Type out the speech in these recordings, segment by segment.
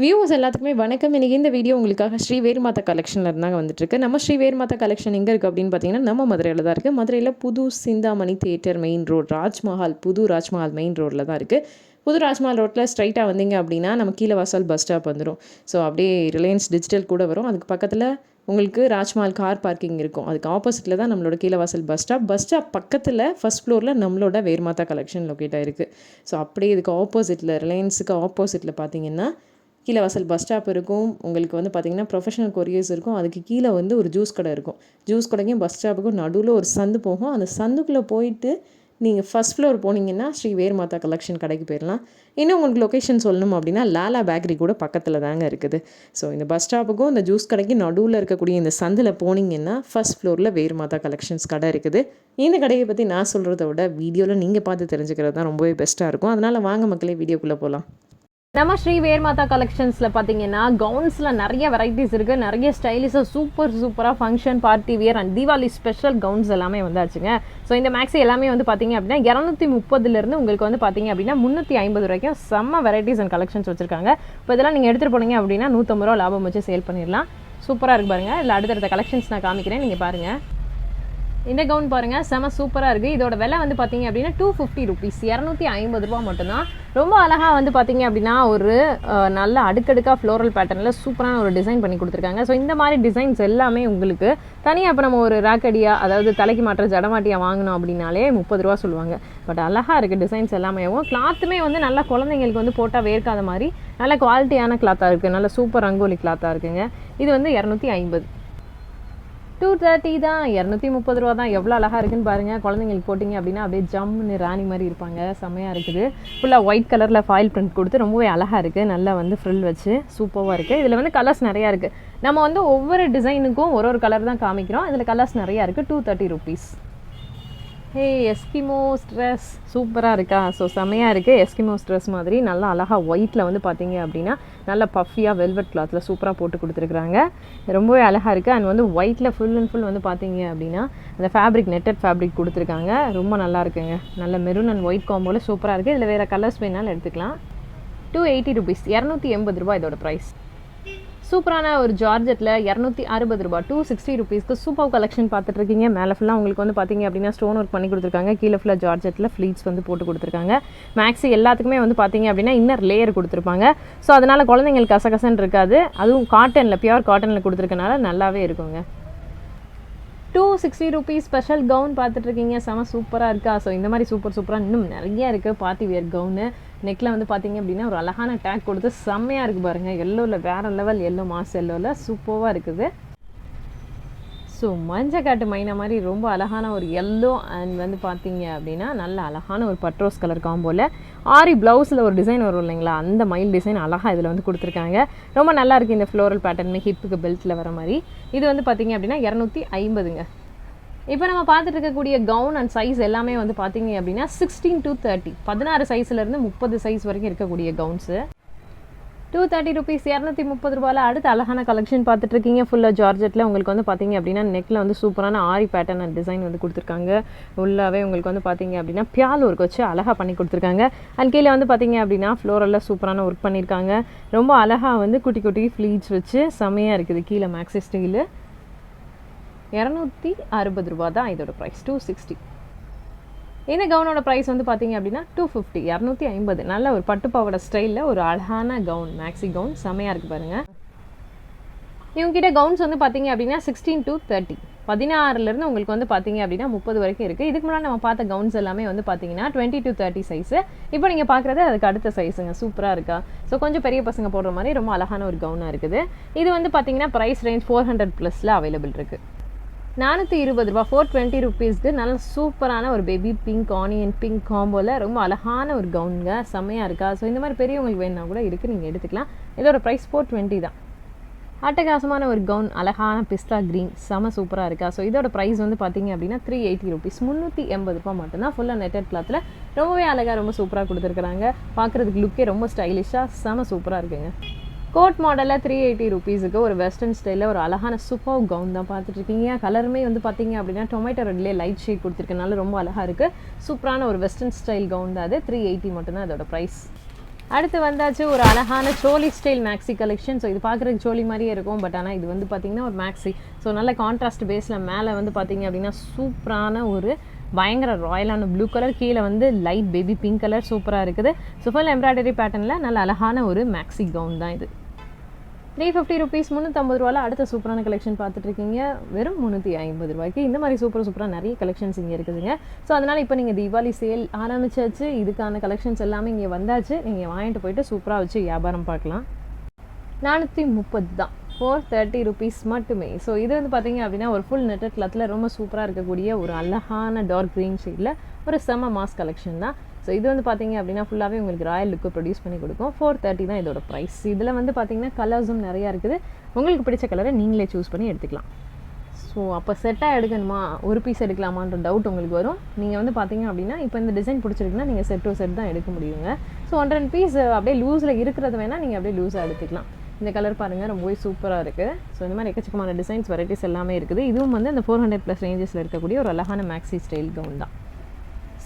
Viewers எல்லாத்துக்குமே வணக்கம். இன்றைக்கி இந்த வீடியோ உங்களுக்காக ஸ்ரீ வேறுமாதா கலெக்ஷனில் இருந்தாங்க வந்துட்டுருக்கு. நம்ம ஸ்ரீ வேறுமாதா கலெக்ஷன் எங்கே இருக்குது அப்படின்னு பார்த்தீங்கன்னா, நம்ம மதுரையில் தான் இருக்குது. மதுரையில் புது Chintamani theatre main road, Rajmahal, புது ராஜ்மஹால் மெயின் ரோட்டில் தான் இருக்குது. புது ராஜ்மஹால் ரோட்டில் ஸ்ட்ரைட்டாக வந்தீங்க அப்படின்னா நம்ம கீழே வாசல் பஸ் ஸ்டாப் வந்துடும். ஸோ அப்படியே ரிலையன்ஸ் டிஜிட்டல் கூட வரும். அதுக்கு பக்கத்தில் உங்களுக்கு ராஜ்மஹால் கார் பார்க்கிங் இருக்கும். அதுக்கு ஆப்போசிட்டில் தான் நம்மளோட கீழே வாசல் பஸ் ஸ்டாப். பஸ் ஸ்டாப் பக்கத்தில் ஃபஸ்ட் ஃப்ளோரில் நம்மளோட வேறுமாதா கலெக்ஷன் லொக்கேட் ஆகிருக்கு. ஸோ அப்படியே இதுக்கு ஆப்போசிட்டில் ரிலையன்ஸுக்கு ஆப்போசிட்டில் பார்த்தீங்கன்னா கீழே வாசல் பஸ் ஸ்டாப் இருக்கும். உங்களுக்கு வந்து பார்த்திங்கன்னா ப்ரொஃபஷனல் கொரியர்ஸ் இருக்கும். அதுக்கு கீழே வந்து ஒரு ஜூஸ் கடை இருக்கும். ஜூஸ் கடைக்கும் பஸ் ஸ்டாப்புக்கும் நடுவில் ஒரு சந்து போகும். அந்த சந்துக்குள்ளே போயிட்டு நீங்கள் ஃபஸ்ட் ஃப்ளோர் போனீங்கன்னா ஸ்ரீ வேறுமாதா கலெக்ஷன் கடைக்கு போயிடலாம். இன்னும் உங்களுக்கு லொக்கேஷன் சொல்லணும் அப்படின்னா லாலா பேக்கரி கூட பக்கத்தில் தாங்க இருக்குது. ஸோ இந்த பஸ் ஸ்டாப்புக்கும் இந்த ஜூஸ் கடைக்கு நடுவில் இருக்கக்கூடிய இந்த சந்தில் போனீங்கன்னா ஃபஸ்ட் ஃப்ளோரில் வேறுமாதா கலெக்ஷன்ஸ் கடை இருக்குது. இந்த கடையை பற்றி நான் சொல்கிறத விட வீடியோவில் நீங்கள் பார்த்து தெரிஞ்சுக்கிறது தான் ரொம்பவே பெஸ்ட்டாக இருக்கும். அதனால் வாங்க மக்களே வீடியோக்குள்ளே போகலாம். நம்ம ஸ்ரீ வேறுமாதா கலெக்ஷன்ஸில் பார்த்தீங்கன்னா கவுன்ஸில் நிறைய வெரைட்டிஸ் இருக்குது. நிறைய ஸ்டைலிஷாக சூப்பராக function, party wear and Deepavali special gowns எல்லாமே வந்தாச்சுங்க. ஸோ இந்த மேக்ஸி எல்லாமே வந்து பார்த்தீங்க அப்படின்னா 230 உங்களுக்கு வந்து பார்த்தீங்க அப்படின்னா 350 வரைக்கும் செம்ம வெரைட்டிஸ் அண்ட் கலெக்ஷன்ஸ் வச்சுருக்காங்க. இப்போ இதெல்லாம் நீங்கள் எடுத்துகிட்டு போனீங்க அப்படின்னா 150 ரூபா லாபம் வச்சு சேல் பண்ணிடலாம். சூப்பராக இருக்குது பாருங்கள். இல்லை அடுத்தடுத்த கலெக்ஷன்ஸ் நான் காமிக்கிறேன், நீங்கள் பாருங்கள். இந்த கவுன் பாருங்கள், செம சூப்பராக இருக்குது. இதோட விலை வந்து பார்த்தீங்க அப்படின்னா 250 ருபீஸ், 250 ரூபா மட்டும்தான். ரொம்ப அழகாக வந்து பார்த்தீங்க அப்படின்னா ஒரு நல்ல அடுக்கடுக்காக ஃப்ளோரல் பேட்டர்னில் சூப்பரான ஒரு டிசைன் பண்ணி கொடுத்துருக்காங்க. ஸோ இந்த மாதிரி டிசைன்ஸ் எல்லாமே உங்களுக்கு தனியாக இப்போ நம்ம ஒரு ராக்கடியா, அதாவது தலைக்கு மாற்ற ஜடமாட்டியாக வாங்கினோம் அப்படின்னாலே 30 ரூபா சொல்லுவாங்க. பட் அழகாக இருக்குது டிசைன்ஸ் எல்லாமே. கிளாத்துமே வந்து நல்லா குழந்தைங்களுக்கு வந்து போட்டால் வேர்க்காத மாதிரி நல்ல குவாலிட்டியான கிளாத்தாக இருக்குது. நல்ல சூப்பர் ரங்கோலி கிளாத்தாக இருக்குங்க. இது வந்து 250, 230 தான், 230 ரூபா தான். எவ்வளோ அழகாக இருக்குன்னு பாருங்கள். குழந்தைங்களுக்கு போட்டிங்க அப்படின்னா அப்படியே ஜம்முன்னு ராணி மாதிரி இருப்பாங்க. செம்மையாக இருக்குது. ஃபுல்லாக ஒயிட் கலரில் ஃபாயில் பிரிண்ட் கொடுத்து ரொம்பவே அழகாக இருக்குது. நல்லா வந்து ஃப்ரில் வச்சு சூப்பராக இருக்குது. இதில் வந்து கலர்ஸ் நிறையா இருக்குது. நம்ம வந்து ஒவ்வொரு டிசைனுக்கும் ஒரு கலர் தான் காமிக்கிறோம். இதில் கலர்ஸ் நிறையா இருக்குது. 230 ருபீஸ். ஹே, எஸ்கிமோ ஸ்ட்ரெஸ் சூப்பராக இருக்கா? ஸோ செம்மையாக இருக்குது. எஸ்கிமோ ஸ்ட்ரெஸ் மாதிரி நல்லா அழகாக ஒயிட்டில் வந்து பார்த்தீங்க அப்படின்னா நல்ல பஃபியாக வெல்வெட் கிளாத்தில் சூப்பராக போட்டு கொடுத்துருக்குறாங்க. ரொம்பவே அழகாக இருக்குது. அண்ட் வந்து ஒயிட்டில் ஃபுல் அண்ட் ஃபுல் வந்து பார்த்தீங்க அப்படின்னா அந்த ஃபேப்ரிக் நெட்டட் ஃபேப்ரிக் கொடுத்துருக்காங்க. ரொம்ப நல்லா இருக்குங்க. நல்ல மெரூன் அண்ட் ஒயிட் காம்போவில் சூப்பராக இருக்குது. இதில் வேறு கலர்ஸ் வேணாலும் எடுத்துக்கலாம். 280 ருபீஸ், 280 ரூபா இதோட ப்ரைஸ். சூப்பரான ஒரு ஜார்ஜெட்டில் 260 ரூபா, 260 ருபீஸ்க்கு சூப்பர் கலெக்ஷன் பார்த்துட்ருக்கீங்க. மேலே ஃபுல்லாக உங்களுக்கு வந்து பார்த்தீங்க அப்படின்னா ஸ்டோன் ஒர்க் பண்ணி கொடுத்துருக்காங்க. கீழே ஃபுல்லாக ஜார்ஜெட்டில் ஃப்ளீட்ஸ் வந்து போட்டு கொடுத்துருக்காங்க. மேக்ஸி எல்லாத்துக்குமே வந்து பார்த்தீங்க அப்படின்னா இன்னர் லேயர் கொடுத்துருப்பாங்க. ஸோ அதனால் குழந்தைங்களுக்கு கசகசன்னு இருக்காது. அதுவும் காட்டனில், பியூர் காட்டனில் கொடுத்துருக்கனால நல்லாவே இருக்குங்க. 260 ருபீஸ் ஸ்பெஷல் கவுன் பார்த்துட்ருக்கீங்க. செம சூப்பராக இருக்கா? ஸோ இந்த மாதிரி சூப்பராக இன்னும் நிறைய இருக்குது. பார்ட்டி வியர் கவுனு நெக்கில் வந்து பார்த்தீங்க அப்படின்னா ஒரு அழகான டேக் கொடுத்து செம்மையாக இருக்குது பாருங்கள். எல்லோவில் வேறு லெவல், எல்லோ மாஸ் எல்லோவில் சூப்பராக இருக்குது. ஸோ மஞ்சக்காட்டு மைனா மாதிரி ரொம்ப அழகான ஒரு எல்லோ அண்ட் வந்து பார்த்தீங்க அப்படின்னா நல்ல அழகான ஒரு பட்ரோஸ் கலர் காம்போவில் ஆரி ப்ளவுஸில் ஒரு டிசைன் வரும் இல்லைங்களா, அந்த மயில் டிசைன் அழகாக இதில் வந்து கொடுத்துருக்காங்க. ரொம்ப நல்லா இருக்குது. இந்த ஃப்ளோரல் பேட்டர்னு ஹிப்புக்கு பெல்ட்டில் வர மாதிரி. இது வந்து பார்த்தீங்க அப்படின்னா 250ங்க. இப்போ நம்ம பார்த்துட்டு இருக்கக்கூடிய கவுன் அண்ட் சைஸ் எல்லாமே வந்து பார்த்தீங்க அப்படின்னா 16 to 30, 16 சைஸ்லேருந்து 30 சைஸ் வரைக்கும் இருக்கக்கூடிய கவுன்ஸு. 230 ருபீஸ், 230 ரூபாயில் அடுத்த அழகான கலெக்ஷன் பார்த்துட்ருக்கீங்க. ஃபுல்லாக ஜார்ஜெட்டில் உங்களுக்கு வந்து பார்த்தீங்க அப்படின்னா நெக்கில் வந்து சூப்பரான ஆரி பேட்டர்ன் அண்ட் டிசைன் வந்து கொடுத்துருக்காங்க. உள்ளாவே உங்களுக்கு வந்து பார்த்தீங்க அப்படின்னா பியால் ஒர்க் வச்சு அழகாக பண்ணி கொடுத்துருக்காங்க. அண்ட் கீழே வந்து பார்த்தீங்க அப்படின்னா ஃப்ளோரலில் சூப்பரான ஒர்க் பண்ணியிருக்காங்க. ரொம்ப அழகாக வந்து குட்டி குட்டி ஃப்ளீட்ஸ் வச்சு செம்மையாக இருக்குது. கீழே மேக்ஸி ஸ்டைலு 260 ரூபா தான் இதோட ப்ரைஸ். 260. இந்த கவுனோட ப்ரைஸ் வந்து பார்த்தீங்க அப்படின்னா 250, 250. நல்ல ஒரு பட்டுப்பாவோட ஸ்டைலில் ஒரு அழகான கவுன், மேக்ஸி கவுன் செம்மையாக இருக்குது பாருங்கள். இவங்ககிட்ட கவுன்ஸ் வந்து பார்த்தீங்க அப்படின்னா 16 to 30, 16லேருந்து உங்களுக்கு வந்து பார்த்தீங்க அப்படின்னா 30 வரைக்கும் இருக்குது. இதுக்கு முன்னாடி நம்ம பார்த்த கவுன்ஸ் எல்லாமே வந்து பார்த்தீங்கன்னா 20 to 30 சைஸு. இப்போ நீங்கள் பார்க்குறது அதுக்கு அடுத்த சைஸுங்க. சூப்பராக இருக்கா? ஸோ கொஞ்சம் பெரிய பசங்க போடுற மாதிரி ரொம்ப அழகான ஒரு கவுனாக இருக்குது. இது வந்து பார்த்தீங்கன்னா ப்ரைஸ் ரேஞ்ச் 400+ அவைலபிள் இருக்குது. 420 ரூபா, 420 ருபீஸ்க்கு நல்ல சூப்பரான ஒரு பேபி பிங்க், ஆனியன் பிங்க் காம்போவில் ரொம்ப அழகான ஒரு கவுனுங்க. செம்மையாக இருக்கா? ஸோ இந்த மாதிரி பெரியவங்களுக்கு வேணுன்னா கூட இருக்குது, நீங்கள் எடுத்துக்கலாம். இதோட ப்ரைஸ் 420 தான். அட்டகாசமான ஒரு கவுன், அழகான பிஸ்தா க்ரீன், செம சூப்பராக இருக்கா? ஸோ இதோட ப்ரைஸ் வந்து பார்த்தீங்க அப்படின்னா 380 ருபீஸ், 380 ரூபா மட்டும்தான். ஃபுல்லாக நெட்டட் கிளாத்தில் ரொம்பவே அழகாக ரொம்ப சூப்பராக கொடுத்துருக்குறாங்க. பார்க்குறதுக்கு லுக்கே ரொம்ப ஸ்டைலிஷாக செம சூப்பராக இருக்குங்க. கோட் மாடலில் 380 ருபீஸுக்கு ஒரு வெஸ்டர்ன் ஸ்டைலில் ஒரு அழகான சூப்பர் கவுன் தான் பார்த்துட்ருக்கீங்க. கலருமே வந்து பார்த்தீங்க அப்படின்னா டொமேட்டோ ரெட்லேயே லைட் ஷேட் கொடுத்துருக்கனால ரொம்ப அழகாக இருக்குது. சூப்பரான ஒரு வெஸ்டர்ன் ஸ்டைல் கவுன் தான் அது. 380 மட்டும்தான் அதோட ப்ரைஸ். அடுத்து வந்தாச்சு ஒரு அழகான சோலி ஸ்டைல் மேக்ஸி கலெக்ஷன். ஸோ இது பார்க்குறதுக்கு சோலி மாதிரியே இருக்கும், பட் ஆனால் இது வந்து பார்த்திங்கன்னா ஒரு மேக்ஸி. ஸோ நல்ல கான்ட்ராஸ்ட் பேஸில் மேலே வந்து பார்த்திங்க அப்படின்னா சூப்பரான ஒரு பயங்கர ராயலான ப்ளூ கலர், கீழே வந்து லைட் பேபி பிங்க் கலர் சூப்பராக இருக்குது. ஸோ ஃபுல் எம்ப்ராய்டரி பேட்டர்னில் நல்ல அழகான ஒரு மேக்ஸி கவுன் தான் இது. 350 ருபீஸ், 350 ரூபாயில் அடுத்த சூப்பரான கலெக்ஷன் பார்த்துட்ருக்கீங்க. வெறும் 350 ரூபாய்க்கு இந்த மாதிரி சூப்பராக நிறைய கலெக்ஷன்ஸ் இங்கே இருக்குதுங்க. ஸோ அதனால் இப்போ நீங்கள் தீபாவளி சேல் ஆரம்பிச்சாச்சு, இதுக்கான கலெக்ஷன்ஸ் எல்லாமே இங்கே வந்தாச்சு. நீங்கள் வாங்கிட்டு போயிட்டு சூப்பராக வச்சு வியாபாரம் பார்க்கலாம். 430 தான், 430 ருபீஸ் மட்டுமே. ஸோ இது வந்து பார்த்தீங்க அப்படின்னா ஒரு ஃபுல் நெட்டட் கிளாத்தில் ரொம்ப சூப்பராக இருக்கக்கூடிய ஒரு அழகான டார்க் க்ரீன் ஷேடில் ஒரு செம்ம மாஸ் கலெக்ஷன் தான். ஸோ இது வந்து பார்த்தீங்க அப்படின்னா ஃபுல்லாகவே உங்களுக்கு ராயல் லுக்கு ப்ரொடியூஸ் பண்ணி கொடுக்கும். 430 தான் இதோட ப்ரைஸ். இதில் வந்து பார்த்தீங்கன்னா கலர்ஸும் நிறையா இருக்குது. உங்களுக்கு பிடிச்ச கலரை நீங்களே சூஸ் பண்ணி எடுத்துக்கலாம். ஸோ அப்போ செட்டாக எடுக்கணுமா, ஒரு பீஸ் எடுக்கலாமான்ற டவுட் உங்களுக்கு வரும். நீங்கள் வந்து பார்த்தீங்க அப்படின்னா இப்போ இந்த டிசைன் பிடிச்சிருக்குன்னா நீங்கள் செட் டு செட் தான் எடுக்க முடியுங்க. ஸோ 100 பீஸ் அப்படியே லூஸில் இருக்கிறது வேணால் நீங்கள் அப்படியே லூஸாக எடுத்துக்கலாம். இந்த கலர் பாருங்கள், ரொம்பவே சூப்பராக இருக்குது. ஸோ இந்த மாதிரி எக்கச்சக்கமான டிசைன்ஸ் வெரைட்டிஸ் எல்லாமே இருக்குது. இதுவும் வந்து அந்த 400+ ரேஞ்சஸில் இருக்கக்கூடிய ஒரு அழகான மேக்ஸி ஸ்டைல் கவுன் தான்.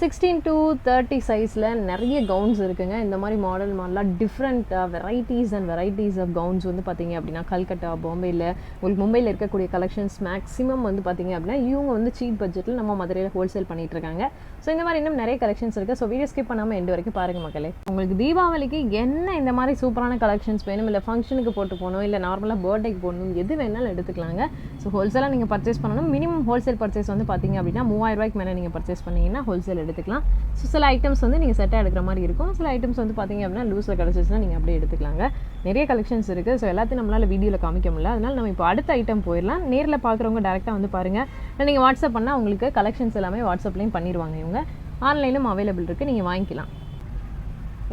16 to 30 சைஸில் நிறைய கவுன்ஸ் இருக்குங்க. இந்த மாதிரி மாடல்லாம் டிஃப்ரெண்ட்டாக வெரைட்டிஸ் ஆஃப் கவுன்ஸ் வந்து பார்த்திங்க அப்படின்னா கல்கட்டா, பாம்பேயில், உங்களுக்கு மும்பையில் இருக்கக்கூடிய கலெக்ஷன்ஸ் மேக்ஸிமம் வந்து பார்த்திங்க அப்படின்னா இவங்க வந்து சீப் பட்ஜெட்டில் நம்ம மதுரையில் ஹோல்சேல் பண்ணிகிட்ருக்காங்க. ஸோ இந்த மாதிரி இன்னும் நிறைய கலெக்ஷன்ஸ் இருக்குது. ஸோ வீடியோ ஸ்கிப் பண்ணாமல் எண்டு வரைக்கும் பாருங்கள் மக்களே. உங்களுக்கு தீபாவளிக்கு என்ன இந்த மாதிரி சூப்பரான கலெக்ஷன்ஸ் வேணும், இல்லை ஃபங்க்ஷனுக்கு போட்டு போகணும், இல்லை நார்மலாக பர்த்டேக்கு போகணும், எது வேணாலும் எடுத்துக்கலாங்க. ஸோ ஹோல்சேலாக நீங்கள் பர்ச்சேஸ் பண்ணணும். மினிமம் ஹோல்சேல் பர்ச்சேஸ் வந்து பார்த்திங்க அப்படின்னா 3000 ரூபாய்க்கு மேலே நீங்கள் பர்ச்சேஸ் பண்ணிங்கன்னா ஹோல்சேல் எடுத்துக்கலாம். ஸோ சில ஐட்டம்ஸ் வந்து நீங்கள் செட்டாக எடுக்கிற மாதிரி இருக்கும், சில ஐட்டம்ஸ் வந்து பார்த்திங்க அப்படின்னா லூஸில் கிடச்சிச்சுன்னா நீங்கள் அப்படியே எடுத்துக்கலாங்க. நிறைய கலெக்ஷன்ஸ் இருக்குது. ஸோ எல்லாத்தையும் நம்மளால் வீடியோவில் காமிக்க முடியல, அதனால் நம்ம இப்போ அடுத்த ஐட்டம் போயிடலாம். நேரில் பார்க்குறவங்க டேரெக்டாக வந்து பாருங்கள். நீங்கள் வாட்ஸ்அப் பண்ணால் உங்களுக்கு கலெக்ஷன்ஸ் எல்லாமே வாட்ஸ்அப்லேயும் பண்ணிடுவாங்க. இவங்க ஆன்லைனும் அவைலபிள் இருக்குது, நீங்கள் வாங்கிக்கலாம்.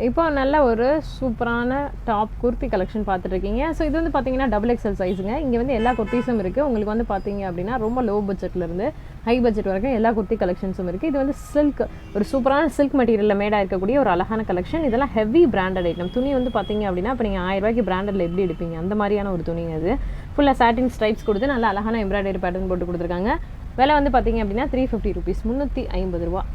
இப்போ நல்ல ஒரு சூப்பரான டாப் குர்த்தி கலெக்ஷன் பார்த்துட்ருக்கீங்க. ஸோ இது வந்து பார்த்தீங்கன்னா XXL சைஸுங்க. இங்கே வந்து எல்லா குர்த்திஸும் இருக்குது. உங்களுக்கு வந்து பார்த்தீங்க அப்படின்னா ரொம்ப லோ பட்ஜெட்லேருந்து ஹை பட்ஜெட் வரைக்கும் எல்லா குர்த்தி கலெக்ஷன்ஸும் இருக்குது. இது வந்து சில்க், ஒரு சூப்பரான சில்க் மெட்டீரியலில் மேடாக இருக்கக்கூடிய ஒரு அழகான கலெக்ஷன். இதெல்லாம் ஹெவி பிராண்டட் ஐட்டம். துணி வந்து பார்த்தீங்க அப்படின்னா இப்போ நீங்கள் 1000 ரூபாய்க்கு பிராண்டடில் எப்படி எடுப்பீங்க, அந்த மாதிரியான ஒரு துணிங்க. அது ஃபுல்லாக சாட்டின் ஸ்ட்ரைப்ஸ் கொடுத்து நல்ல அழகான எம்ப்ராய்டரி பேட்டர்ன் போட்டு கொடுத்துருக்காங்க. விலை வந்து பார்த்தீங்க அப்படின்னா 350 ருபீஸ், 350 ரூபா.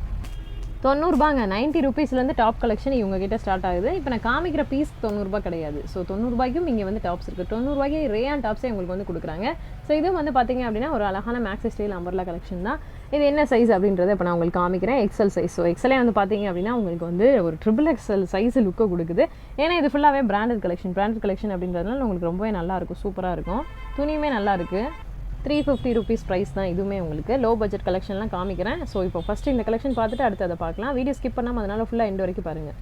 90 ரூபாங்க. 90 ருபீஸ்லேருந்து டாப் கலெக்ஷன் இவங்க கிட்ட ஸ்டார்ட் ஆகுது. இப்போ நான் காமிக்கிற பீஸ் 90 ரூபா கிடையாது. ஸோ 90 ரூபாய்க்கும் இங்கே வந்து டாப்ஸ் இருக்குது. 90 ரூபாய்க்கு ரேயான் டாப்ஸே உங்களுக்கு வந்து கொடுக்குறாங்க. ஸோ இதுவும் வந்து பார்த்தீங்க அப்படின்னா ஒரு அழகான மேக்ஸி ஸ்டைல் அம்பர்லா கலெக்ஷன் தான். இது என்ன சைஸ் அப்படின்றத இப்போ நான் உங்களுக்கு காமிக்கிறேன். XL size. ஸோ XLே வந்து பார்த்தீங்க அப்படின்னா உங்களுக்கு வந்து ஒரு XXL சைஸ் லுக்கை கொடுக்குது. ஏன்னா இது ஃபுல்லாகவே பிராண்டட் கலெக்ஷன் அப்படின்றதுனால உங்களுக்கு ரொம்பவே நல்லாயிருக்கும், சூப்பராக இருக்கும். துணியுமே நல்லா இருக்குது. 350 ருபீஸ் ப்ரைஸ் தான் இதுவுமே. உங்களுக்கு லோ பட்ஜெட் கலெக்ஷன்லாம் காமிக்கிறேன். ஸோ இப்போ ஃபஸ்ட்டு இந்த கலெக்ஷன் பார்த்துட்டு அடுத்து அதை பார்க்கலாம். வீடியோ ஸ்கிப் பண்ணாமல் அதனால் ஃபுல்லாக எண்டு வரைக்கும் பாருங்கள்.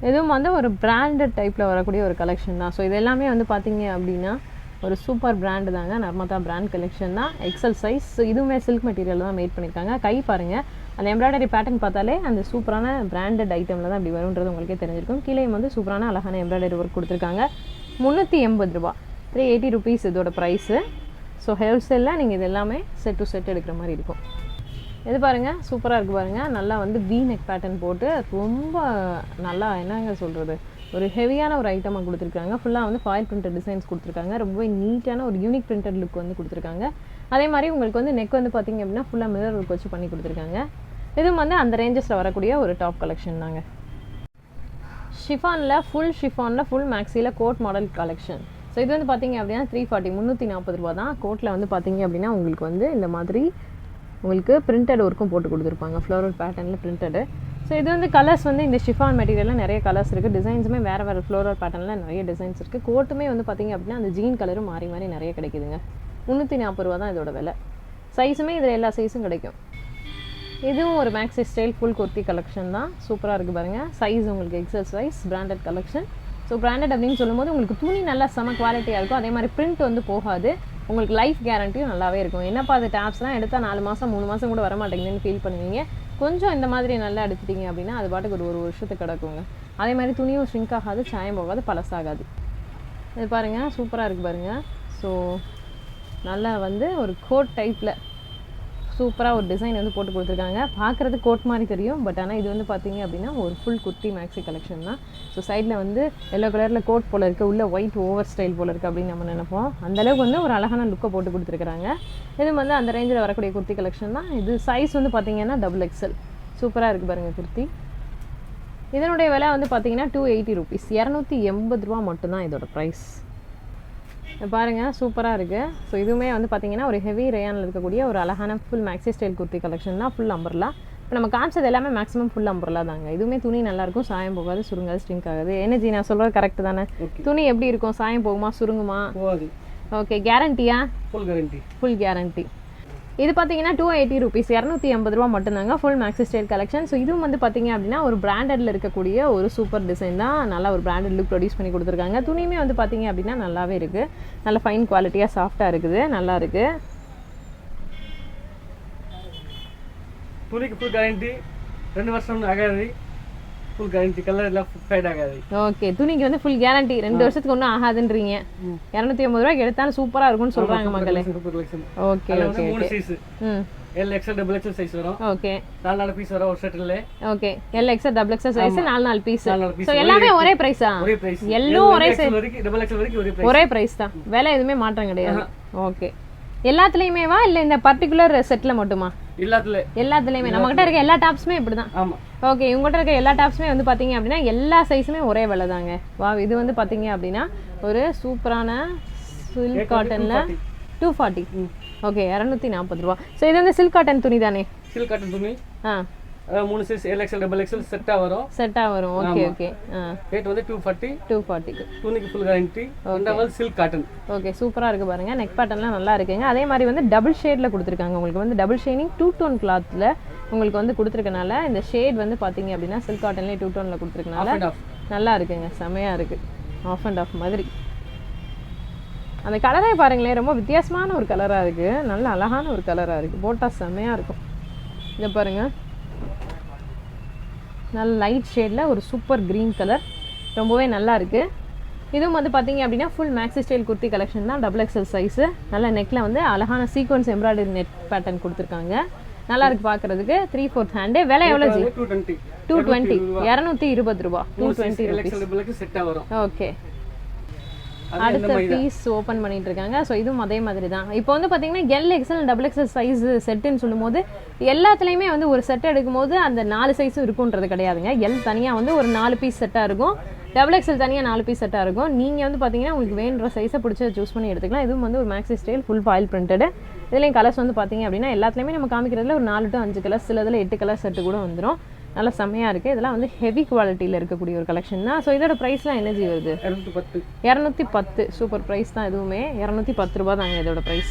இதுவும் வந்து ஒரு பிராண்டட் டைப்பில் வரக்கூடிய ஒரு கலெக்ஷன் தான். ஸோ இது எல்லாமே வந்து பார்த்தீங்க அப்படின்னா ஒரு சூப்பர் பிராண்டு தாங்க. நர்மதா பிராண்ட் கலெக்ஷன் தான். XL size. இதுவுமே சில்க் மெட்டீரியல் தான் மேட் பண்ணியிருக்காங்க. கை பாருங்கள், அந்த எம்ப்ராய்டரி பேட்டர்ன் பார்த்தாலே அந்த சூப்பரான பிராண்டட் ஐட்டமில் தான் அப்படி வரும்ன்றது உங்களுக்கே தெரிஞ்சிருக்கும். கீழே வந்து சூப்பரான அழகான எம்ப்ராய்டரி ஒர்க் கொடுத்துருக்காங்க. 380 ரூபா, 380 ருபீஸ் இதோட ப்ரைஸு. ஸோ ஹோல்சேலில் நீங்கள் இது எல்லாமே செட் டு செட் எடுக்கிற மாதிரி இருக்கும். இது பாருங்கள், சூப்பராக இருக்குது பாருங்கள். நல்லா வந்து வி நெக் பேட்டர்ன் போட்டு ரொம்ப நல்லா என்னங்க சொல்கிறது, ஒரு ஹெவியான ஒரு ஐட்டமாக கொடுத்துருக்காங்க. ஃபுல்லாக வந்து ஃபாயில் பிரிண்டட் டிசைன்ஸ் கொடுத்துருக்காங்க. ரொம்பவே நீட்டான ஒரு யூனிக் பிரிண்டட் லுக் வந்து கொடுத்துருக்காங்க. அதே மாதிரி உங்களுக்கு வந்து நெக் வந்து பார்த்திங்க அப்படின்னா ஃபுல்லாக மிரர் ஒர்க் வச்சு பண்ணி கொடுத்துருக்காங்க. இதுவும் வந்து அந்த ரேஞ்சஸில் வரக்கூடிய ஒரு டாப் கலெக்ஷன் தாங்க. ஷிஃபானில் ஃபுல் மேக்ஸியில் கோட் மாடல் கலெக்ஷன். ஸோ இது வந்து பார்த்திங்க அப்படின்னா 340, 340 ரூபா தான். கோட்டில் வந்து பார்த்திங்க அப்படின்னா உங்களுக்கு வந்து இந்த மாதிரி உங்களுக்கு பிரிண்டட் ஒர்க்கும் போட்டு கொடுத்துருப்பாங்க, ஃப்ளோரல் பேட்டர்னில் பிரிண்டடு. ஸோ இது வந்து கலர்ஸ் வந்து இந்த ஷிஃபான் மெட்டீரியலில் நிறைய கலர்ஸ் இருக்குது. டிசைன்ஸுமே வேறு ஃப்ளோரல் பேட்டர்னில் நிறைய டிசைன்ஸ் இருக்குது. கோட்டுமே வந்து பார்த்திங்க அப்படின்னா அந்த ஜீன் கலரும் மாறி நிறைய கிடைக்குதுங்க. 340 ரூபா தான் இதோட விலை. சைஸுமே இதில் எல்லா சைஸும் கிடைக்கும். இதுவும் ஒரு maxi style full kurti collection தான். சூப்பராக இருக்குது பாருங்கள். சைஸ் உங்களுக்கு XL size, branded collection. So branded அப்படின்னு சொல்லும்போது உங்களுக்கு துணி நல்லா செம குவாலிட்டியாக இருக்கும். அதே மாதிரி பிரிண்ட் வந்து போகாது. உங்களுக்கு லைஃப் கேரண்டியும் நல்லாவே இருக்கும். என்னப்பா அது டேப்ஸ்லாம் எடுத்தால் 4 மாதம் 3 மாதம் கூட வர மாட்டேங்குதுன்னு ஃபீல் பண்ணுவீங்க. கொஞ்சம் இந்த மாதிரி நல்லா எடுத்துட்டிங்க அப்படின்னா அது பாட்டுக்கு ஒரு வருஷத்துக்கு கிடக்குங்க. அதே மாதிரி துணியும் ஷ்ரிங்க் ஆகாது, சாயம் போகாது, பழசாகாது. இது பாருங்கள், சூப்பராக இருக்குது பாருங்கள். ஸோ நல்லா வந்து ஒரு கோட் டைப்பில் சூப்பராக ஒரு டிசைன் வந்து போட்டு கொடுத்துருக்காங்க. பார்க்குறது கோட் மாதிரி தெரியும், பட் ஆனால் இது வந்து பார்த்திங்க அப்படின்னா ஒரு ஃபுல் குர்த்தி மேக்ஸி கலெக்ஷன் தான். ஸோ சைடில் வந்து எல்லோ கலரில் கோட் போல் இருக்குது, உள்ள ஒயிட் ஓவர் ஸ்டைல் போல் இருக்குது அப்படின்னு நம்ம நினைப்போம். அந்தளவுக்கு வந்து ஒரு அழகான லுக்கை போட்டு கொடுத்துருக்குறாங்க. இது வந்து அந்த ரேஞ்சில் வரக்கூடிய குர்த்தி கலெக்ஷன் தான். இது சைஸ் வந்து பார்த்திங்கன்னா XXL. சூப்பராக இருக்குது பாருங்கள் குர்த்தி. இதனுடைய விலை வந்து பார்த்தீங்கன்னா 280 ருபீஸ், 280 ரூபா மட்டும்தான் இதோட ப்ரைஸ். பாருங்கள் சூப்பராக இருக்குது. ஸோ இதுவுமே வந்து பார்த்தீங்கன்னா ஒரு ஹெவி ரேயானில் இருக்கக்கூடிய ஒரு அழகான full maxi style kurti collection தான். Full umbrella. இப்போ நம்ம காமிச்சது எல்லாமே மேக்ஸிமம் ஃபுல் அம்பர்லா தாங்க. இதுவுமே துணி நல்லாயிருக்கும், சாயம் போகாது, சுருங்காது, ஸ்ட்ரிங்க் ஆகாது. எனர்ஜி நான் சொல்கிறது கரெக்ட் தானே? துணி எப்படி இருக்கும், சாயம் போகுமா, சுருங்குமா? ஓகே. கேரண்டியா? Full guarantee. Full guarantee. இது பார்த்தீங்கன்னா 280 ருபீஸ், 280 ரூபா மட்டும்தாங்க. Full maxi style collection. So இதுவும் வந்து பார்த்தீங்க அப்படின்னா ஒரு பிராண்டடில் இருக்கக்கூடிய ஒரு சூப்பர் டிசைன் தான். நல்லா ஒரு பிராண்டட் லுக் ப்ரொடியூஸ் பண்ணி கொடுத்துருக்காங்க. துணியுமே வந்து பார்த்தீங்க அப்படின்னா நல்லாவே இருக்குது, நல்ல ஃபைன் குவாலிட்டியாக சாஃப்டாக இருக்குது, நல்லா இருக்குது. துணிக்கு ஃபுல் கேரண்டி, 2 வருஷம் ஆகாது. ஃபுல் கேரண்டி, கலர் எல்லாம் ஃபேட் ஆகாது. ஓகே. துணிக்கு வந்து ஃபுல் கேரண்டி, 2 வருஷத்துக்கு ஒன்றும் ஆகாதுன்றீங்க. 280 ரூபாய்க்கு எடுத்தாலும் சூப்பராக இருக்கும்னு சொல்கிறாங்க மக்களே. Okay okay. 3 size, L XL double XL size வரும். ஓகே. 4 பீஸ் வரும் ஒரு செட்ல. Okay. L XL double XL size 4 piece. So எல்லாமே ஒரே பிரைஸா? ஒரே பிரைஸ். எல்லாம் ஒரே சைஸ் வரைக்கும் டபுள் எக்ஸ்எல் வரைக்கும் ஒரே பிரைஸ். ஒரே பிரைஸ் தான். விலை எதுவுமே மாற்றம் கிடையாது. ஓகே. எல்லாத்துலயுமே வா இல்ல இந்த பர்టిక్యులர் செட்ல மட்டுமா? எல்லாத்துலயுமே. நம்ம கிட்ட இருக்க எல்லா டாப்ஸுமே இப்படிதான். ஆமா. ஓகே. உங்ககிட்ட இருக்க எல்லா டாப்ஸுமே வந்து பாத்தீங்க அப்படின்னா எல்லா சைஸுமே ஒரே விலை தாங்க. வா, இது வந்து பாத்தீங்க அப்படின்னா ஒரு சூப்பரான சில்க் காட்டன்ல 240. ஓகே. 240 ரூபா. ஸோ இது வந்து சில்க் காட்டன் துணி தானே? சில்க் காட்டன் துணி. 3 size L XL double XL செட்டா வரும். Okay okay. ரேட் வந்து 240. துணிக்கு ஃபுல் கேரண்டி. ரெண்டாவது சில்க் காட்டன். ஓகே. சூப்பரா இருக்கு பாருங்க. நெக் பேட்டர்ன்லாம் நல்லா இருக்குங்க. அதே மாதிரி வந்து டபுள் ஷேட்ல கொடுத்துருக்காங்க. உங்களுக்கு வந்து டபுள் ஷேடிங் 2 டோன் கிளாத்ல உங்களுக்கு வந்து கொடுத்துருக்கனால இந்த ஷேட் வந்து பாத்தீங்க அப்படின்னா சில்க் காட்டன்லேயே 2 டோன்ல கொடுத்துருக்கனால நல்லா இருக்குங்க, செமையா இருக்கு. ஆஃப் அண்ட் ஆஃப் மாதிரி. அந்த கலரே பாருங்களேன், ரொம்ப வித்தியாசமான ஒரு கலராக இருக்குது, நல்ல அழகான ஒரு கலராக இருக்குது, போட்டால் செம்மையாக இருக்கும். இதை பாருங்கள், நல்ல லைட் ஷேடில் ஒரு சூப்பர் க்ரீன் கலர், ரொம்பவே நல்லா இருக்குது. இதுவும் வந்து பார்த்தீங்க அப்படின்னா full maxi style kurti collection தான், டபுள் எக்ஸல் சைஸு. நல்ல நெக்கில் வந்து அழகான சீக்வன்ஸ் எம்ப்ராய்டரி நெட் பேட்டர்ன் கொடுத்துருக்காங்க, நல்லா இருக்குது பார்க்குறதுக்கு. 3/4 ஹேண்டு. விலை எவ்வளோ ஜி? 220. 220 ரூபா. 220 ருபீஸ். ஓகே. அடுத்த பீஸ் ஓப்பன் பண்ணிட்டு இருக்காங்க. ஸோ இதுவும் அதே மாதிரி தான். இப்போ வந்து பார்த்தீங்கன்னா L XL double XL size செட்டுன்னு சொல்லும்போது எல்லாத்துலேயுமே வந்து ஒரு செட் எடுக்கும்போது அந்த 4 சைஸும் இருக்குன்றது கிடையாதுங்க. எல் தனியாக வந்து ஒரு 4 பீஸ் செட்டாக இருக்கும், டபுள் எக்ஸல் தனியாக 4 பீஸ் செட்டாக இருக்கும். நீங்கள் வந்து பார்த்தீங்கன்னா உங்களுக்கு வேணுன்ற சைஸை பிடிச்ச சூஸ் பண்ணி எடுத்துக்கலாம். இதுவும் வந்து ஒரு maxi style full foil printed. இதுலேயும் கலர்ஸ் வந்து பார்த்தீங்க அப்படின்னா எல்லாத்துலேயுமே நம்ம காமிக்கிறதுல ஒரு 4 to 5 கலர்ஸ், சில இதில் 8 கலர் செட்டு கூட வந்துடும். நல்லா செம்மையாக இருக்குது. இதெல்லாம் வந்து ஹெவி குவாலிட்டியில் இருக்கக்கூடிய ஒரு கலெக்ஷன் தான். ஸோ இதோட ப்ரைஸ்லாம் எனர்ஜி வருது 210. சூப்பர் ப்ரைஸ் தான். இதுவுமே 210 ரூபா தாங்க இதோட ப்ரைஸ்.